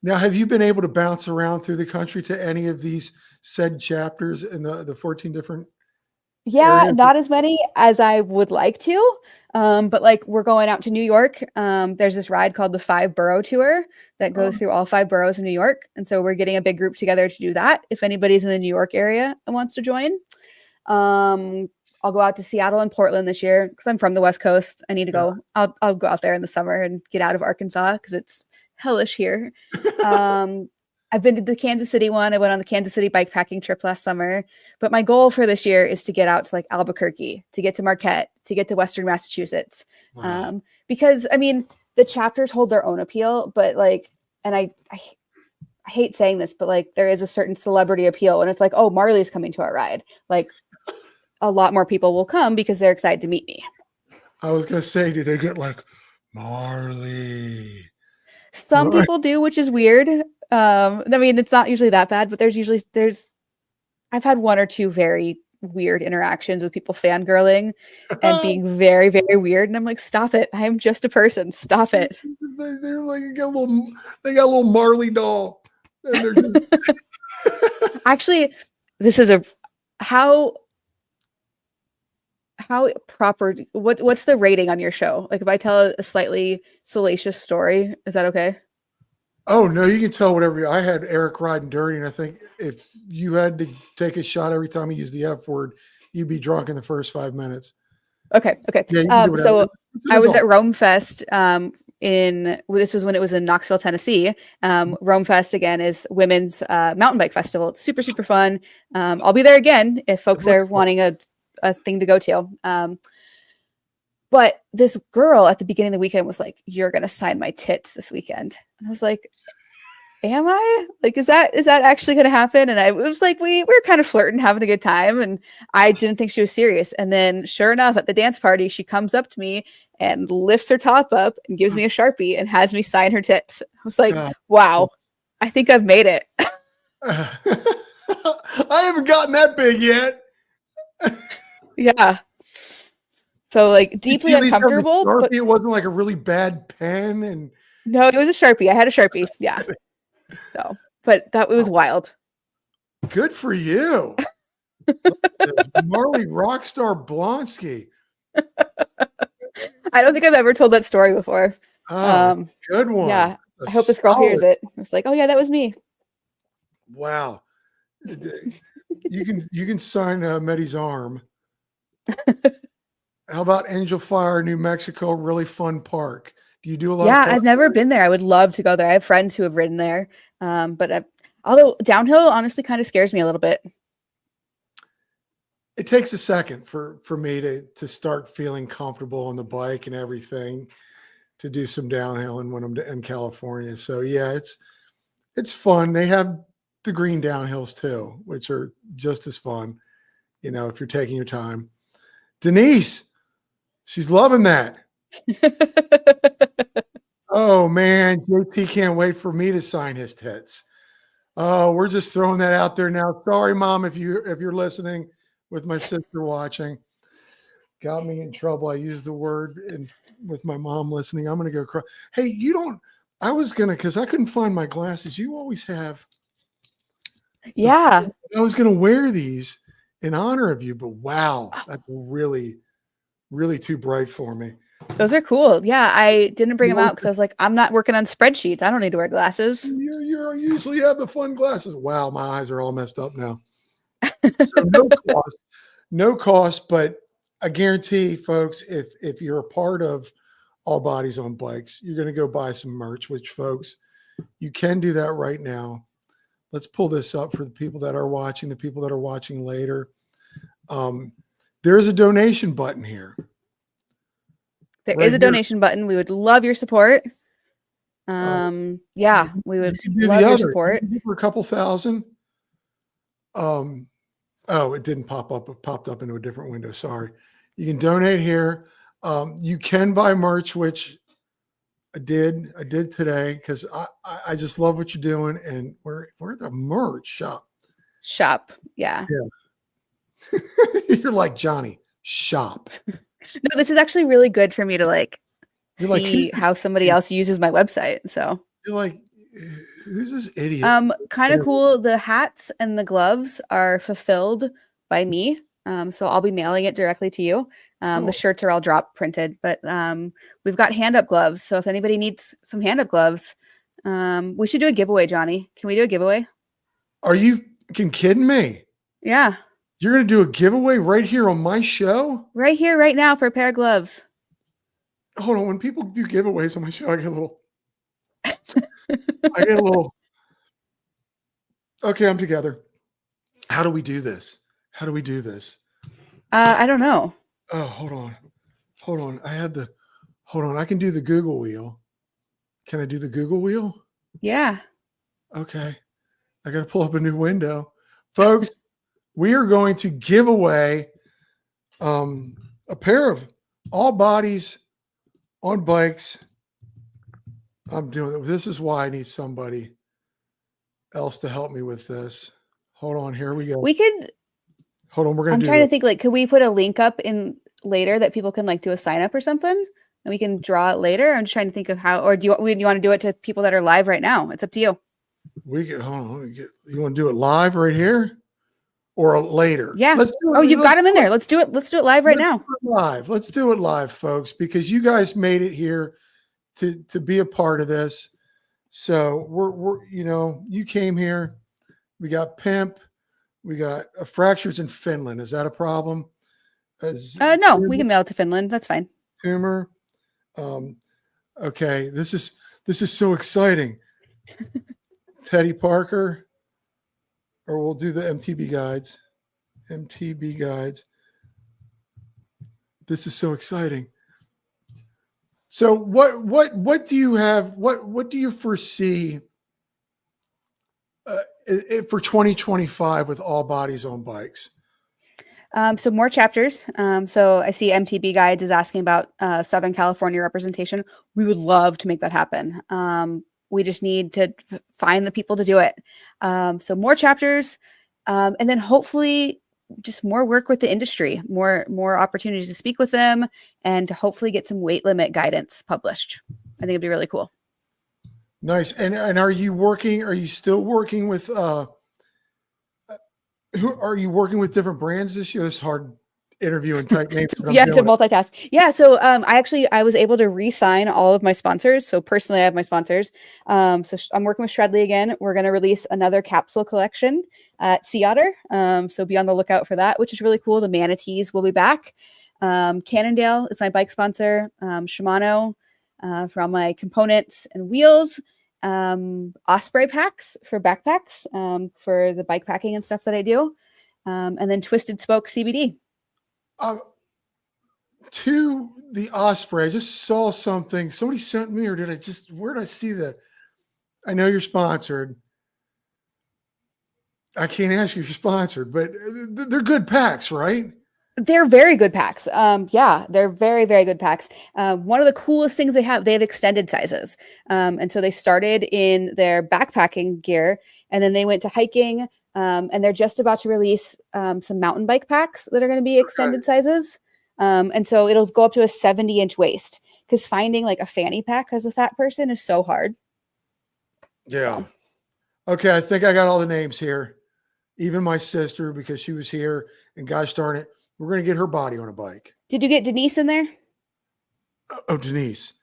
now, have you been able to bounce around through the country to any of these said chapters in the 14 different Yeah, areas? not as many as I would like to. But like we're going out to New York. There's this ride called the 5 Borough Tour that goes Um, through all 5 boroughs in New York. And so we're getting a big group together to do that. If anybody's in the New York area and wants to join. I'll go out to Seattle and Portland this year because I'm from the West Coast. I need to go. I'll go out there in the summer and get out of Arkansas because it's hellish here. I've been to the Kansas City one. I went on the Kansas City bikepacking trip last summer. But my goal for this year is to get out to like Albuquerque, to get to Marquette, to get to Western Massachusetts. wow. Because I mean, the chapters hold their own appeal, but like, and I hate saying this, but like there is a certain celebrity appeal. And it's like, oh, Marley's coming to our ride. Like a lot more people will come because they're excited to meet me. I was going to say, do they get like Marley? Some people do, which is weird. I mean, it's not usually that bad, but I've had one or two very weird interactions with people fangirling and being very, very weird. And I'm like, stop it. I am just a person. Stop it. They're like, they got a little Marley doll. And they're just Actually, this is how proper, what's the rating on your show? Like if I tell a slightly salacious story, is that okay? oh no, you can tell whatever. I had Eric riding dirty, and I think if you had to take a shot every time he used the F word, you'd be drunk in the first 5 minutes. Okay. Yeah, you can do whatever. So It's an I was adult. at Rome Fest this was when it was in Knoxville, Tennessee. Rome Fest again is women's mountain bike festival. It's super, super fun. I'll be there again if folks are wanting a thing to go to. But this girl at the beginning of the weekend was like, "You're gonna sign my tits this weekend." And I was like, am I? Like, is that actually gonna happen? And I was like, we were kind of flirting, having a good time, and I didn't think she was serious. And then sure enough, at the dance party, she comes up to me and lifts her top up and gives me a Sharpie and has me sign her tits. I was like, God. wow, I think I've made it. I haven't gotten that big yet. Yeah. So like deeply At least have the uncomfortable, but Sharpie, it wasn't like a really bad pen. And no, it was a Sharpie. I had a Sharpie. Yeah. So, but it was wild. good for you. Marley Rockstar Blonsky. I don't think I've ever told that story before. Oh, good one. Yeah. I hope this girl hears it. It's like, oh yeah, that was me. Wow. You can sign Medi's arm. How about Angel Fire, New Mexico? Really fun park. Do you do a lot? Yeah, of I've never been there. I would love to go there. I have friends who have ridden there. But although downhill honestly kind of scares me a little bit. It takes a second for me to start feeling comfortable on the bike and everything, to do some downhill and when I'm in California. So yeah, it's fun. They have the green downhills too, which are just as fun, if you're taking your time. Denise, she's loving that. Oh man, JT can't wait for me to sign his tits. Oh, we're just throwing that out there now. Sorry, Mom, if you're listening, with my sister watching. Got me in trouble. I used the word with my mom listening. I'm gonna go cry. Hey, because I couldn't find my glasses. You always have. Yeah. I was gonna wear these in honor of you, but wow, that's really, really too bright for me. Those are cool. Yeah, I didn't bring them out because I was like, I'm not working on spreadsheets. I don't need to wear glasses. You usually have the fun glasses. Wow, my eyes are all messed up now. So no cost, but I guarantee, folks, if you're a part of All Bodies on Bikes, you're going to go buy some merch, which, folks, you can do that right now. Let's pull this up for the people that are watching, the people that are watching later. There is a donation button here. There is a donation button. We would love your support. Yeah, we would love your support. For a couple thousand. Oh, it didn't pop up. It popped up into a different window. Sorry. You can donate here. You can buy merch, which I did today because I just love what you're doing. And we're the merch shop. Yeah. You're like, Johnny, shop. No, this is actually really good for me to see how somebody else uses my website. So you're like, who's this idiot? Kind of cool. The hats and the gloves are fulfilled by me. So I'll be mailing it directly to you. Cool. The shirts are all drop printed, but we've got hand-up gloves. So if anybody needs some hand-up gloves, we should do a giveaway, Johnny. Can we do a giveaway? Are you kidding me? Yeah. You're going to do a giveaway right here on my show? Right here, right now for a pair of gloves. Hold on. When people do giveaways on my show, I get a little, okay, I'm together. How do we do this? I don't know. Oh, hold on. I can do the Google wheel. Can I do the Google wheel? Yeah. Okay. I got to pull up a new window. Folks, we are going to give away a pair of All Bodies on Bikes. I'm doing it. This is why I need somebody else to help me with this. Hold on. Here we go. Hold on. I'm trying to think, could we put a link up in later that people can do a sign up or something and we can draw it later? I'm just trying to think of how, or do you want to do it to people that are live right now? It's up to you. Hold on. You want to do it live right here or later? Yeah. You've got them in there. Let's do it. Let's do it live right now. Let's do it live, folks, because you guys made it here to be a part of this. So we're you came here. We got Pimp. We got fractures in Finland. Is that a problem? No, we can mail it to Finland. That's fine. Tumor. Okay. This is so exciting. Teddy Parker, or we'll do the MTB guides. This is so exciting. So what do you have? What do you foresee for 2025 with All Bodies on Bikes? So more chapters. So I see MTB Guides is asking about Southern California representation. We would love to make that happen. We just need to find the people to do it. So more chapters, and then hopefully just more work with the industry, more opportunities to speak with them, and to hopefully get some weight limit guidance published. I think it'd be really cool. Nice. And are you still working with who are you working with different brands this year? It's hard interviewing type names. Yeah, to multitask. Yeah. So I was able to re-sign all of my sponsors. So personally I have my sponsors. So I'm working with Shredley again. We're going to release another capsule collection at Sea Otter. So be on the lookout for that, which is really cool. The manatees will be back. Cannondale is my bike sponsor. Shimano for all my components and wheels. Osprey packs for backpacks for the bike packing and stuff that I do. And then Twisted Spoke CBD. To the Osprey, I just saw something. Somebody sent me, or where did I see that? I know you're sponsored. I can't ask you if you're sponsored, but they're good packs, right? They're very good packs. Yeah, they're very, very good packs. One of the coolest things they have extended sizes. And so they started in their backpacking gear, and then they went to hiking, and they're just about to release some mountain bike packs that are going to be extended sizes. And so it'll go up to a 70-inch waist, because finding a fanny pack as a fat person is so hard. Yeah. So. Okay. I think I got all the names here. Even my sister, because she was here, and gosh darn it, we're going to get her body on a bike. Did you get Denise in there? Oh, Denise.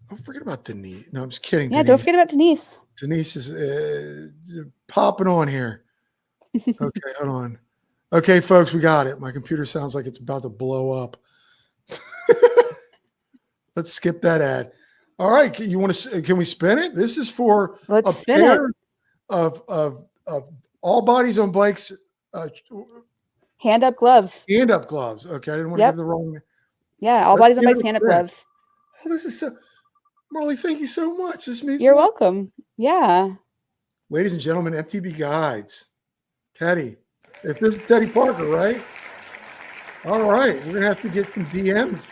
Don't forget about Denise. No, I'm just kidding. Yeah, Denise. don't forget about Denise. Denise is popping on here. Okay, hold on. Okay, folks, we got it. My computer sounds like it's about to blow up. Let's skip that ad. All right, you want to? Can we spin it? This is for Let's a spin it. pair of all bodies on bikes. Hand up gloves. Hand up gloves. Okay, I didn't want to give the wrong. Yeah, all Let's bodies on give it bikes, a hand up spin. gloves. Oh, this is so. Marley, thank you so much. This means You're welcome. Yeah. Ladies and gentlemen, MTB Guides. Teddy. If this is Teddy Parker, right? All right. We're going to have to get some DMs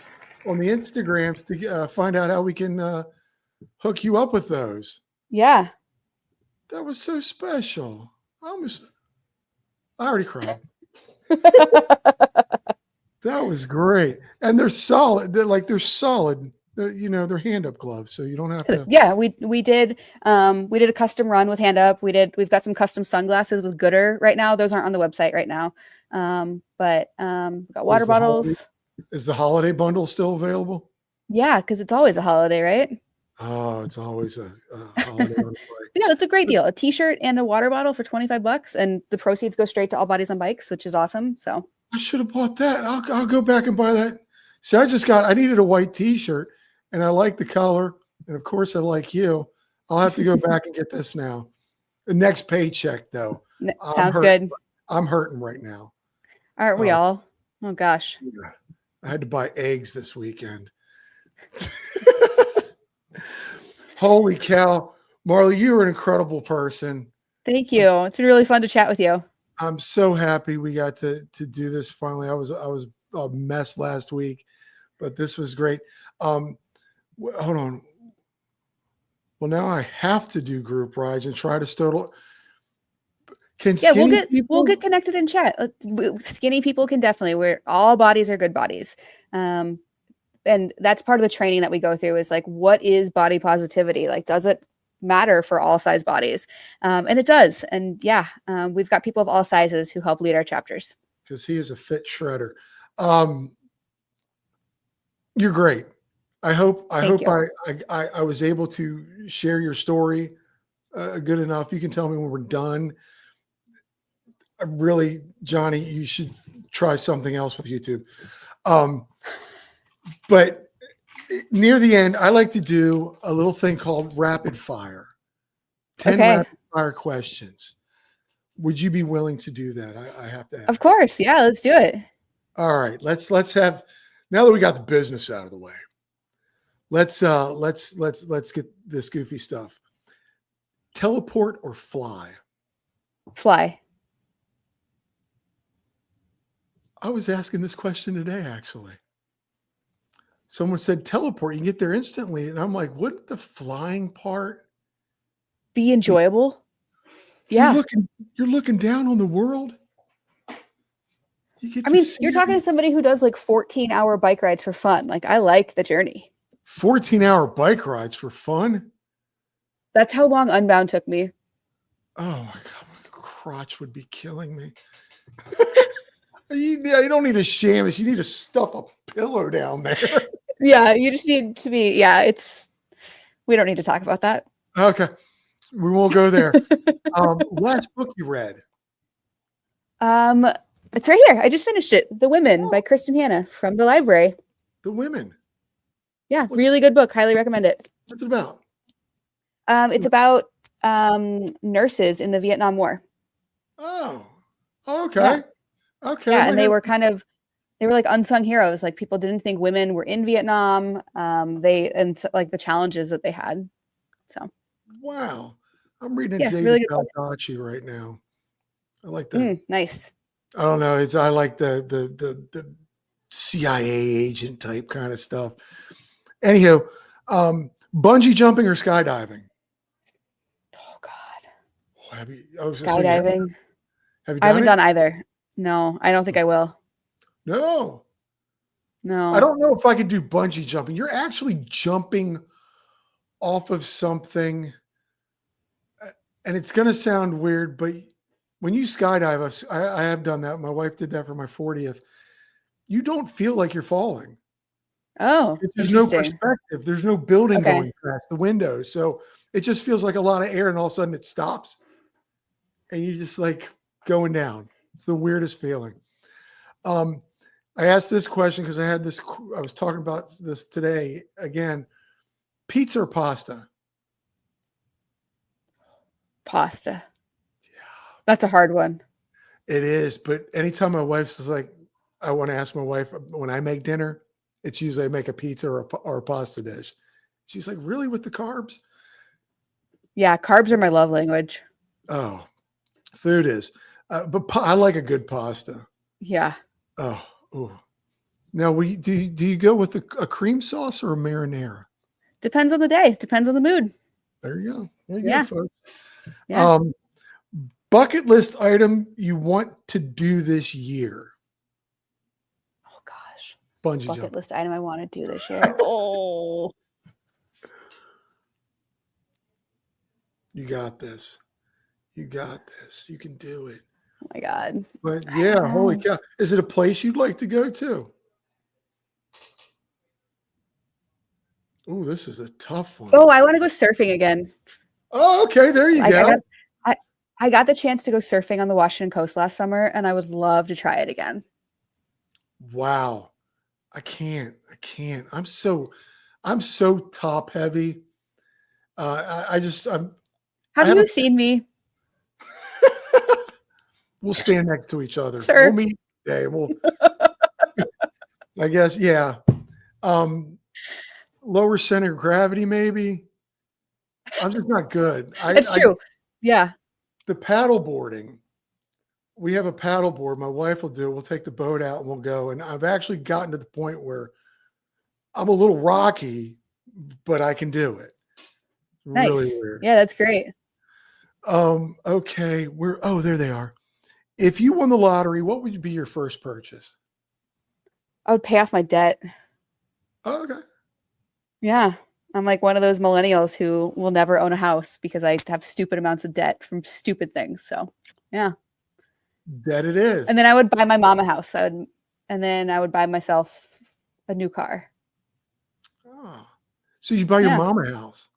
on the Instagrams to find out how we can hook you up with those. Yeah. That was so special. I already cried. That was great. And they're solid. They're solid. They're hand up gloves, so you don't have to. Yeah, we did a custom run with hand up. We've got some custom sunglasses with Gooder right now. Those aren't on the website right now. But we got water bottles. Is the holiday bundle still available? Yeah, because it's always a holiday, right? Oh, it's always a holiday. Yeah, that's a great deal. A t-shirt and a water bottle for $25, and the proceeds go straight to All Bodies on Bikes, which is awesome. So I should have bought that. I'll go back and buy that. See, I needed a white t-shirt and I like the color. And of course I like you. I'll have to go back and get this now. The next paycheck though. Sounds good. I'm hurting right now. Aren't we all? Oh gosh. I had to buy eggs this weekend. Holy cow. Marley, you're an incredible person. Thank you. It's been really fun to chat with you. I'm so happy we got to do this finally. I was a mess last week, but this was great. Hold on. Well, now I have to do group rides and try to start. We'll get connected and chat. Skinny people can definitely. All bodies are good bodies, and that's part of the training that we go through. Is like, what is body positivity? Like, does it matter for all size bodies? And it does. And yeah, we've got people of all sizes who help lead our chapters. Because he is a fit shredder. You're great. I hope I was able to share your story good enough. You can tell me when we're done. Really, Johnny, you should try something else with YouTube. But near the end, I like to do a little thing called rapid fire. 10 rapid fire questions. Would you be willing to do that? I have to ask. Of course. Yeah, let's do it. All right. Let's have, now that we got the business out of the way, let's get this goofy stuff. Teleport or fly? Fly. I was asking this question today, actually. Someone said teleport, you can get there instantly. And I'm like, wouldn't the flying part be enjoyable? Yeah. You're looking down on the world. You're talking to somebody who does like 14-hour bike rides for fun. Like, I like the journey. 14-hour bike rides for fun? That's how long Unbound took me. Oh my God, my crotch would be killing me. You don't need to sham us. You need to stuff a pillow down there. Yeah, you just need to be, we don't need to talk about that. Okay. We won't go there. Last book you read? It's right here. I just finished it. The Women by Kristen Hanna from the library. The Women. Yeah, really good book. Highly recommend it. What's it about? It's about nurses in the Vietnam War. Oh, okay. Yeah. Okay. Yeah, and they were like unsung heroes. Like, people didn't think women were in Vietnam. Like the challenges that they had. So. Wow. I'm reading David really Baldacci right now. I like that. Nice. I don't know. I like the CIA agent type kind of stuff. Anyhow, bungee jumping or skydiving? Oh God. Skydiving. Have you done I haven't done either. No, I don't think I will. No. No. I don't know if I could do bungee jumping. You're actually jumping off of something, and it's going to sound weird, but when you skydive, I have done that. My wife did that for my 40th. You don't feel like you're falling. Oh, There's no interesting. perspective. There's no building Okay. going past the windows. So it just feels like a lot of air and all of a sudden it stops and you just like going down. It's the weirdest feeling. Um, I asked this question because I was talking about this today again. Pizza or pasta? Pasta. Yeah, That's a hard one. it is. But anytime my wife's like, I want to ask my wife when I make dinner, it's usually I make a pizza or a pasta dish. She's like, really with the carbs? Yeah, carbs are my love language. Oh, food is. I like a good pasta. Yeah. Oh, ooh. Now, do you go with a cream sauce or a marinara? Depends on the day. Depends on the mood. There you go. There you go, Yeah. folks. Yeah. Um, bucket list item you want to do this year? Oh gosh. Bungee Bucket jump. list item I want to do this year. Oh. You got this. You got this. You can do it. Oh my God. But I don't yeah, holy know. cow. Is it a place you'd like to go to? Oh, this is a tough one. Oh, I want to go surfing again. Oh, okay. There you go. I got the chance to go surfing on the Washington coast last summer, and I would love to try it again. Wow. I can't. I'm so top heavy. I'm Have you seen me, we'll stand next to each other. sir? We'll meet today. I guess, yeah. Lower center of gravity, maybe. I'm just not good. It's true. Yeah. The paddle boarding. We have a paddle board. My wife will do. We'll take the boat out and we'll go. And I've actually gotten to the point where I'm a little rocky, but I can do it. Nice. Really weird. Yeah, that's great. Okay. There they are. If you won the lottery, what would be your first purchase? I would pay off my debt. Oh, okay. Yeah. I'm like one of those millennials who will never own a house because I have stupid amounts of debt from stupid things. So, yeah. That it is. And then I would buy my mom a house. And then I would buy myself a new car. Oh. So you buy your mom a house?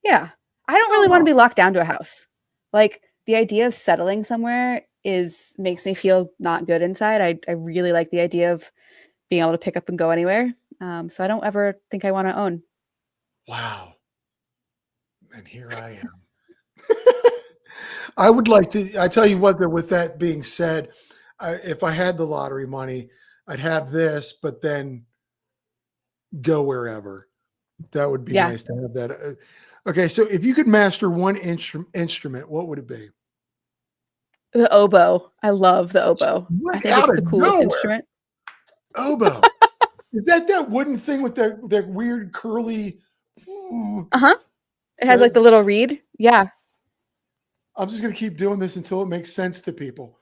Yeah. I don't really want to be locked down to a house. Like the idea of settling somewhere makes me feel not good inside. I really like the idea of being able to pick up and go anywhere. So I don't ever think I want to own. Wow. And here I am. I would like to, I tell you what, with that being said, if I had the lottery money, I'd have this, but then go wherever. That would be nice to have that. Okay. So if you could master one instrument, what would it be? The oboe. I love the oboe. I think it's the coolest instrument. Oboe. Is that wooden thing with that weird curly? Uh-huh. It has like the little reed. Yeah. I'm just going to keep doing this until it makes sense to people.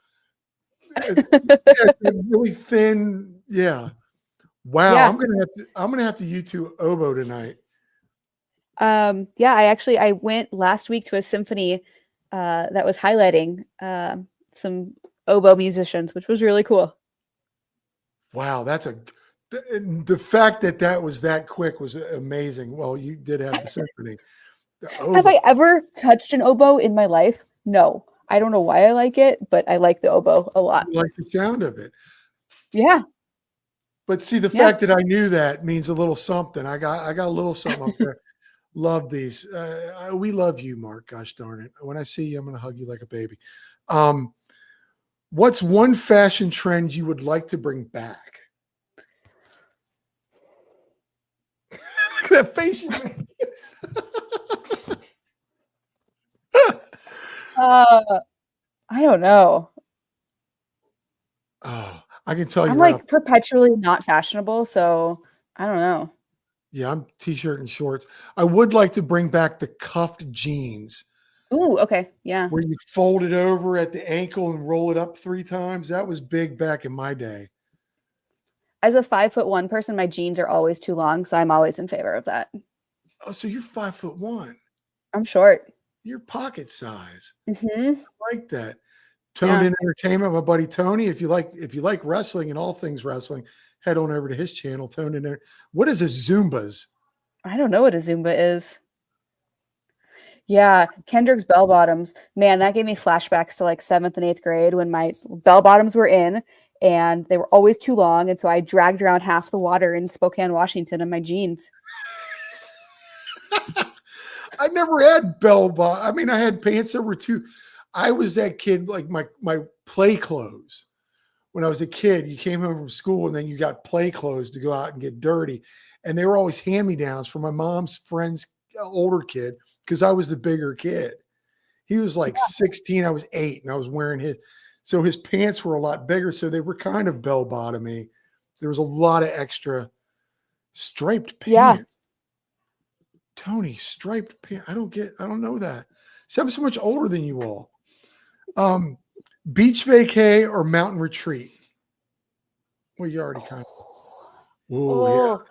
It's really thin. Yeah. Wow. Yeah. I'm going to have to YouTube oboe tonight. Yeah, I went last week to a symphony that was highlighting some oboe musicians, which was really cool. Wow, the fact that was that quick was amazing. Well, you did have the symphony. Have I ever touched an oboe in my life? No. I don't know why I like it, but I like the oboe a lot. You like the sound of it. Yeah. But see, the fact that I knew that means a little something. I got a little something up there. Love these. We love you, Mark. Gosh darn it. When I see you, I'm going to hug you like a baby. What's one fashion trend you would like to bring back? Look at that face you make. I don't know. Oh, I can tell you. I'm like perpetually not fashionable, so I don't know. Yeah, I'm t-shirt and shorts. I would like to bring back the cuffed jeans. Ooh, okay. Yeah. Where you fold it over at the ankle and roll it up 3 times. That was big back in my day. As a 5'1" person, my jeans are always too long, so I'm always in favor of that. Oh, so you're 5'1". I'm short. You're pocket size. Mm-hmm. I like that. Toned In Entertainment, my buddy Tony. If you like wrestling and all things wrestling, head on over to his channel, Tone in there. What is a Zumbas? I don't know what a Zumba is. Yeah, Kendrick's bell bottoms. Man, that gave me flashbacks to like 7th and 8th grade when my bell bottoms were in and they were always too long. And so I dragged around half the water in Spokane, Washington in my jeans. I never had bell bottom. I mean, I had pants that were too. I was that kid, like my play clothes. When I was a kid, you came home from school and then you got play clothes to go out and get dirty. And they were always hand-me-downs from my mom's friend's older kid because I was the bigger kid. He was like 16, I was 8, and I was wearing his. So his pants were a lot bigger, so they were kind of bell-bottomy. There was a lot of extra striped pants. Tony, striped pants. I don't know that. See, I'm so much older than you all. Beach vacay or mountain retreat? Well, you already kind of. Oh, Yeah.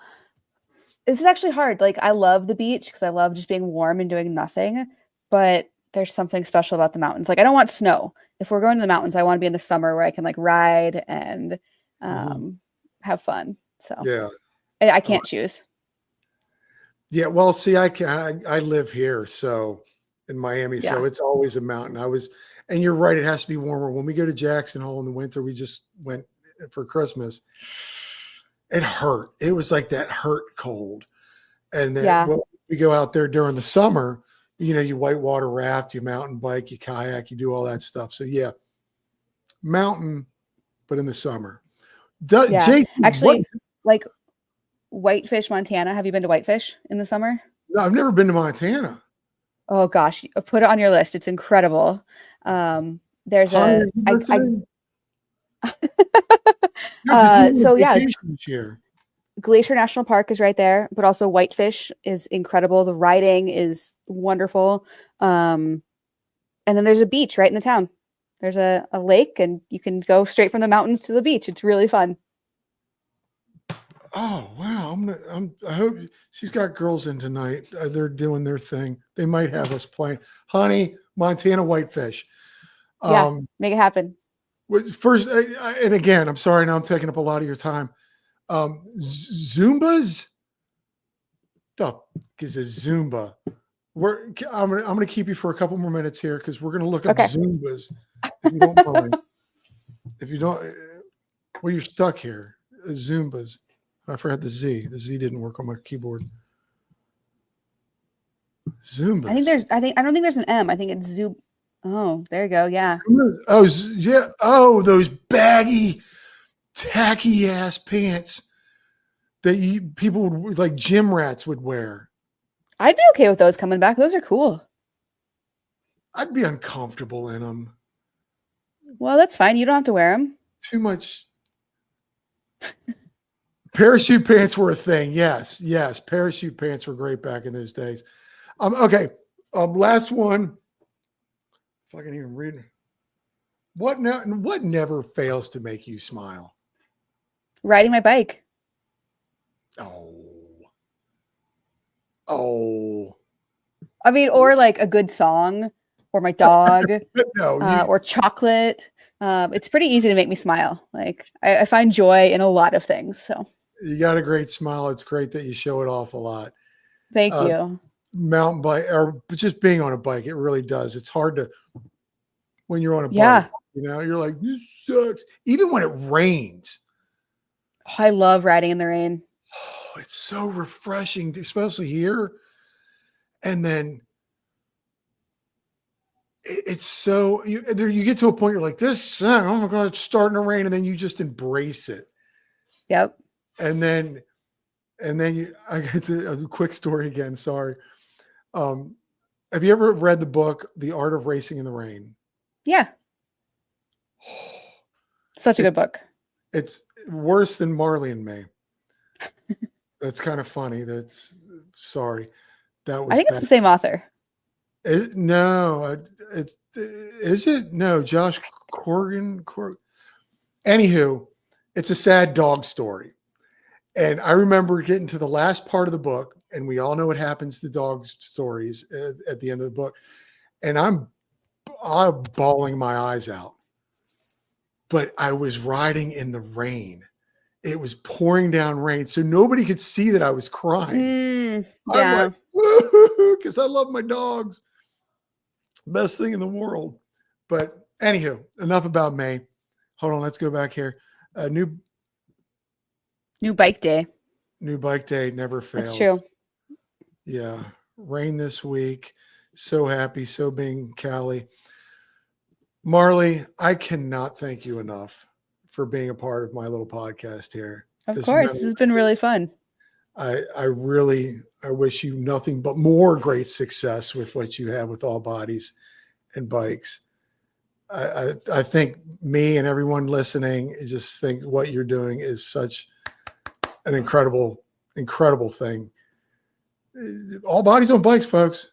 This is actually hard. Like, I love the beach because I love just being warm and doing nothing. But there's something special about the mountains. Like, I don't want snow. If we're going to the mountains, I want to be in the summer where I can like ride and have fun. So Yeah, I can't choose. Yeah. Well, see, I live here, so in Miami, so it's always a mountain. And you're right, it has to be warmer. When we go to Jackson Hole in the winter, we just went for Christmas. It hurt. It was like that hurt cold. And then when we go out there during the summer, you whitewater raft, you mountain bike, you kayak, you do all that stuff. So yeah, mountain, but in the summer. Jake, actually, like Whitefish, Montana. Have you been to Whitefish in the summer? No, I've never been to Montana. Oh gosh, put it on your list. It's incredible. There's so yeah, Glacier National Park is right there, but also Whitefish is incredible. The riding is wonderful. And then there's a beach right in the town. There's a lake and you can go straight from the mountains to the beach. It's really fun. Oh, wow. I hope she's got girls in tonight. They're doing their thing. They might have us playing. Honey, Montana Whitefish. Yeah, make it happen. First, and again, I'm sorry, now I'm taking up a lot of your time. Zumbas? The is a Zumba? I'm gonna keep you for a couple more minutes here because we're gonna look up Zumbas. If you don't mind. If you don't, well, you're stuck here. Zumbas. I forgot the Z. The Z didn't work on my keyboard. Zumbas. I don't think there's an M. I think it's Zoom. Oh, there you go. Yeah. Oh, yeah. Oh, those baggy, tacky ass pants that people would like gym rats would wear. I'd be okay with those coming back. Those are cool. I'd be uncomfortable in them. Well, that's fine. You don't have to wear them. Too much. Parachute pants were a thing. Yes. Parachute pants were great back in those days. Okay. Last one. If I can even read it. What never fails to make you smile? Riding my bike. Oh. I mean, or like a good song, or my dog, or chocolate. It's pretty easy to make me smile. Like I find joy in a lot of things. So you got a great smile. It's great that you show it off a lot. Thank you. Mountain bike or just being on a bike, it really does. It's hard to when you're on a bike. You're like, this sucks. Even when it rains. Oh, I love riding in the rain. Oh, it's so refreshing, especially here. And then it's so you get to a point you're like, this, oh my God, it's starting to rain, and then you just embrace it. Yep. And then I get to a quick story again. Sorry. Have you ever read the book, The Art of Racing in the Rain? Yeah. Such a good book. It's worse than Marley and Me. That's kind of funny. Sorry. I think it's the same author. No, is it? No, Josh Corrigan. Anywho, it's a sad dog story. And I remember getting to the last part of the book, and we all know what happens to dog stories at the end of the book. And I'm bawling my eyes out. But I was riding in the rain, it was pouring down rain. So nobody could see that I was crying. I'm Yeah. like, because I love my dogs. Best thing in the world. But anywho, enough about me. Hold on, let's go back here. New bike day. New bike day never fails. That's true. Yeah. Rain this week. So happy. So being Cali. Marley, I cannot thank you enough for being a part of my little podcast here. Of course. This has been really fun. I wish you nothing but more great success with what you have with All Bodies and Bikes. I think me and everyone listening just think what you're doing is such an incredible thing. All Bodies on Bikes, folks.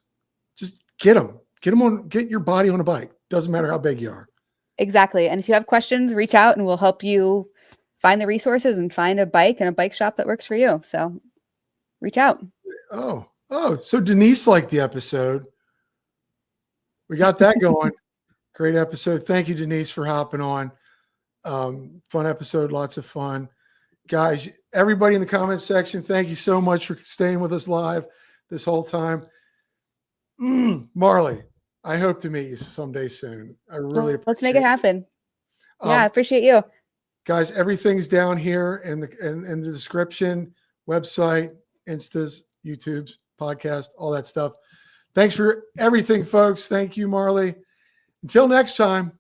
Just get your body on a bike. Doesn't matter how big you are. Exactly. And if you have questions, reach out and we'll help you find the resources and find a bike and a bike shop that works for you. So reach out. Oh, so Denise liked the episode. We got that going. Great episode. Thank you, Denise, for hopping on. Fun episode. Lots of fun. Guys, everybody in the comments section, thank you so much for staying with us live this whole time. Marley, I hope to meet you someday soon. I really appreciate Let's make it happen. Yeah, I appreciate you. Guys, everything's down here in the description, website, Instas, YouTube's, podcast, all that stuff. Thanks for everything, folks. Thank you, Marley. Until next time.